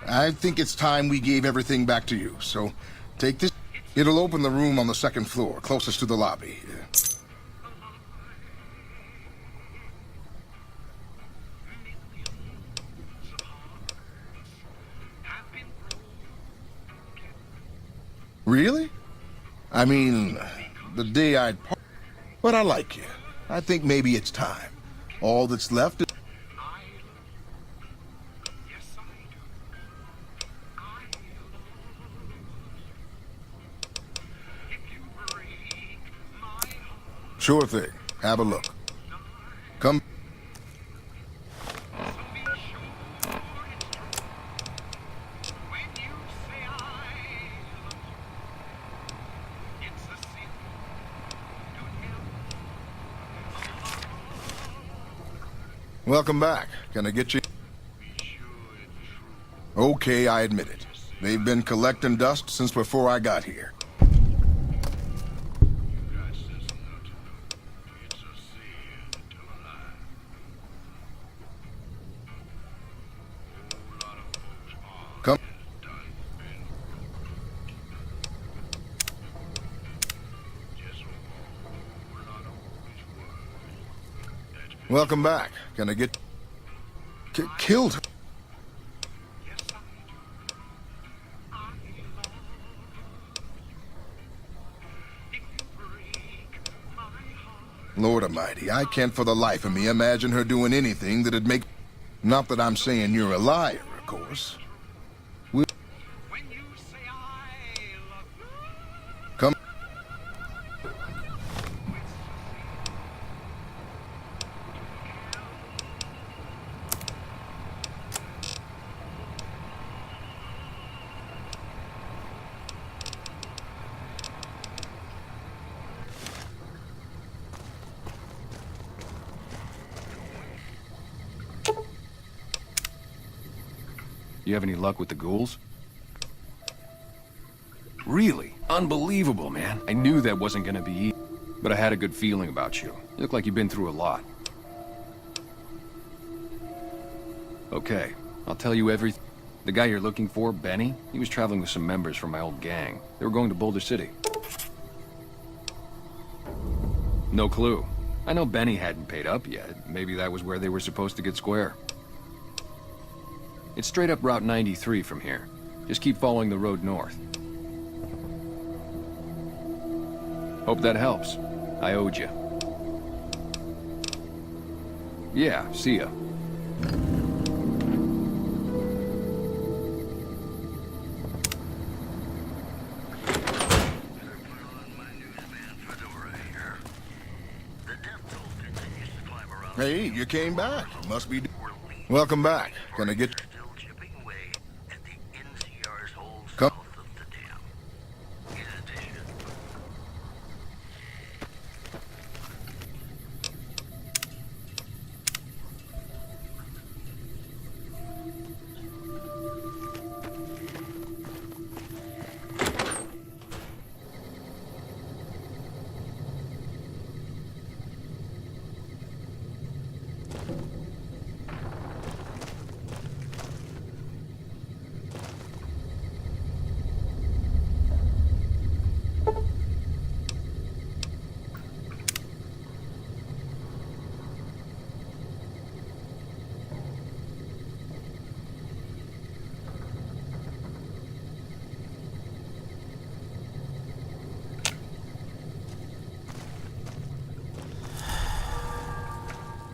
I think it's time we gave everything back to you, so take this. It'll open the room on the second floor, closest to the lobby. Really? I mean, the day I'd... But I like you. I think maybe it's time. All that's left is... Sure thing. Have a look. Come. Welcome back. Can I get you? Okay, I admit it. They've been collecting dust since before I got here. Come. Welcome back. Can I get... killed her? Lord Almighty, I can't for the life of me imagine her doing anything that'd make... Not that I'm saying you're a liar, of course. Come. You have any luck with the ghouls? Really? Unbelievable, man. I knew that wasn't gonna be easy, but I had a good feeling about you. You look like you've been through a lot. Okay, I'll tell you everything. The guy you're looking for, Benny, he was traveling with some members from my old gang. They were going to Boulder City. No clue. I know Benny hadn't paid up yet. Maybe that was where they were supposed to get square. It's straight up Route 93 from here. Just keep following the road north. Hope that helps. I owed you. Yeah, see ya. Hey, you came back. Must be... Welcome back. Can I get... Come.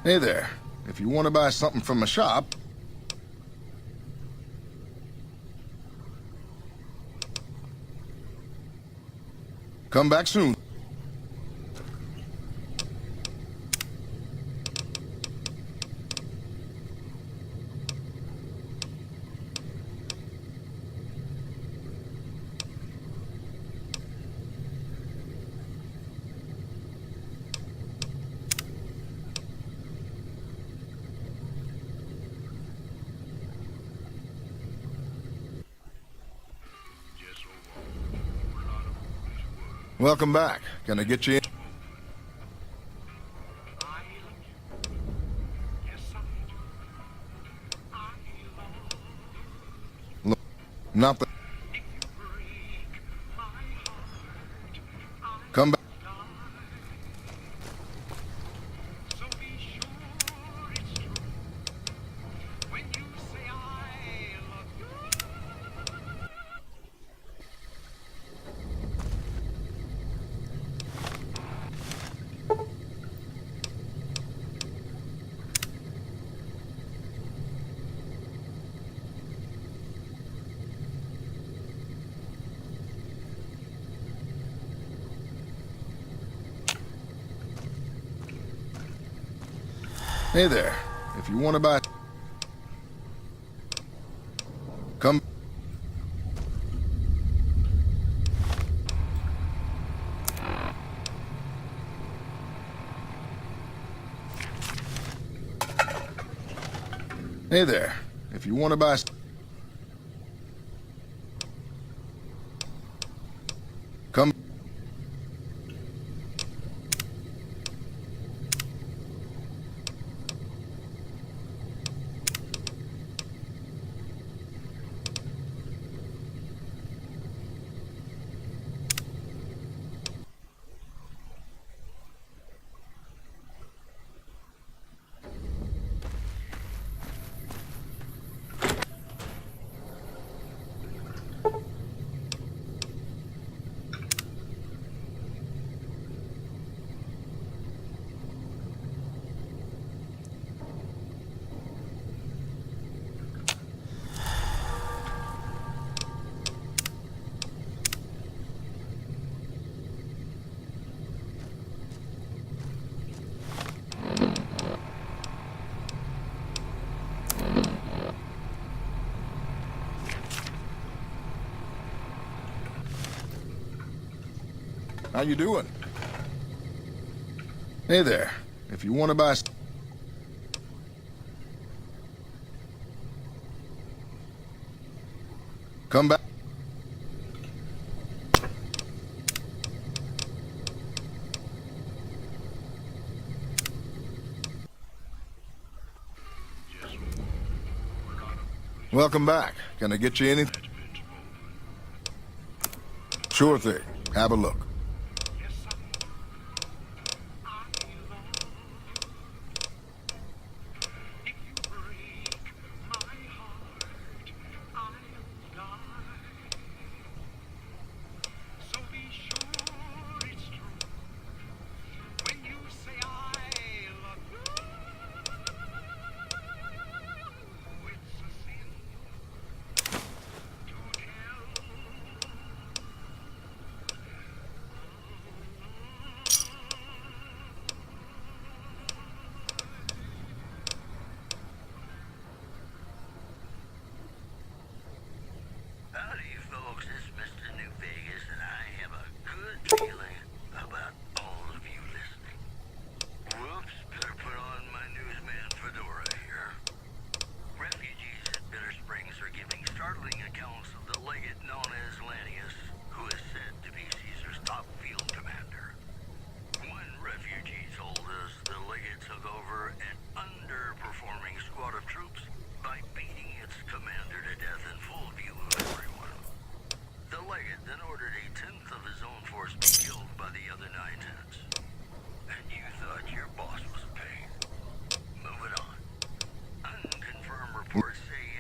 Hey there. If you want to buy something from a shop... Come back soon. Welcome back. Can I get you in? Not the... Come back. Hey there. If you want to buy... Come... Hey there. If you want to buy... Come... How you doing? Hey there. If you want to buy... Come back. Welcome back. Can I get you anything? Sure thing. Have a look.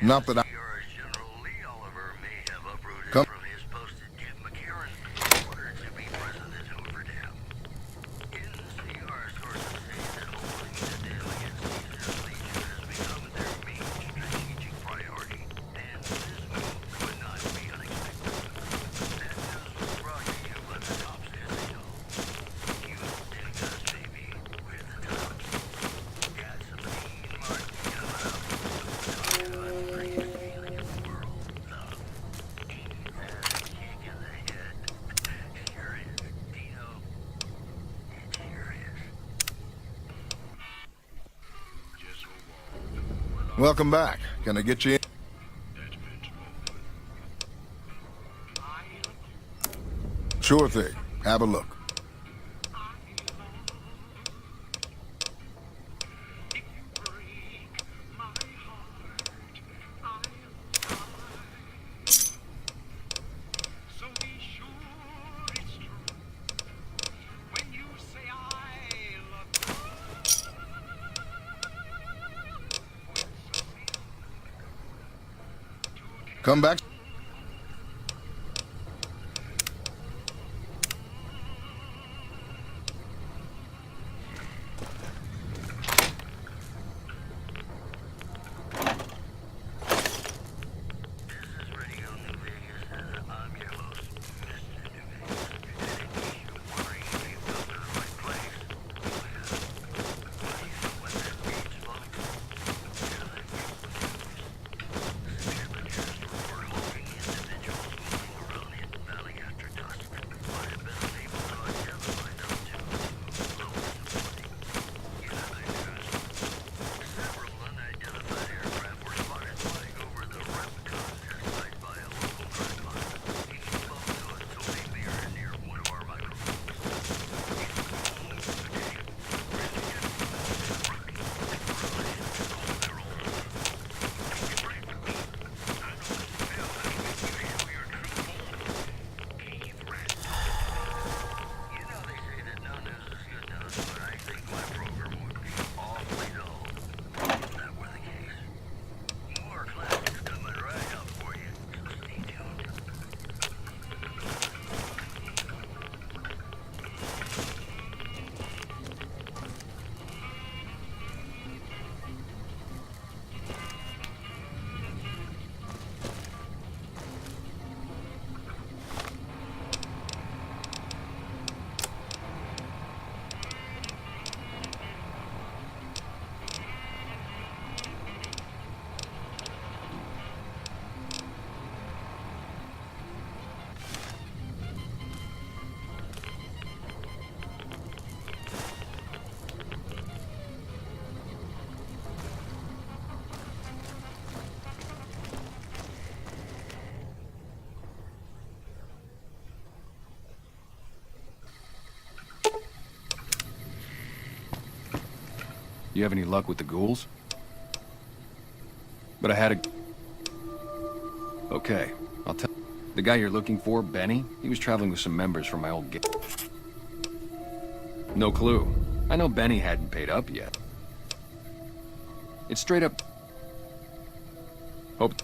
Not that I... Come... Welcome back. Can I get you in? Sure thing. Have a look. Come back. You have any luck with the ghouls? But I had a... Okay, I'll tell... The guy you're looking for, Benny, he was traveling with some members from my old gang. No clue. I know Benny hadn't paid up yet. It's straight up... Hope...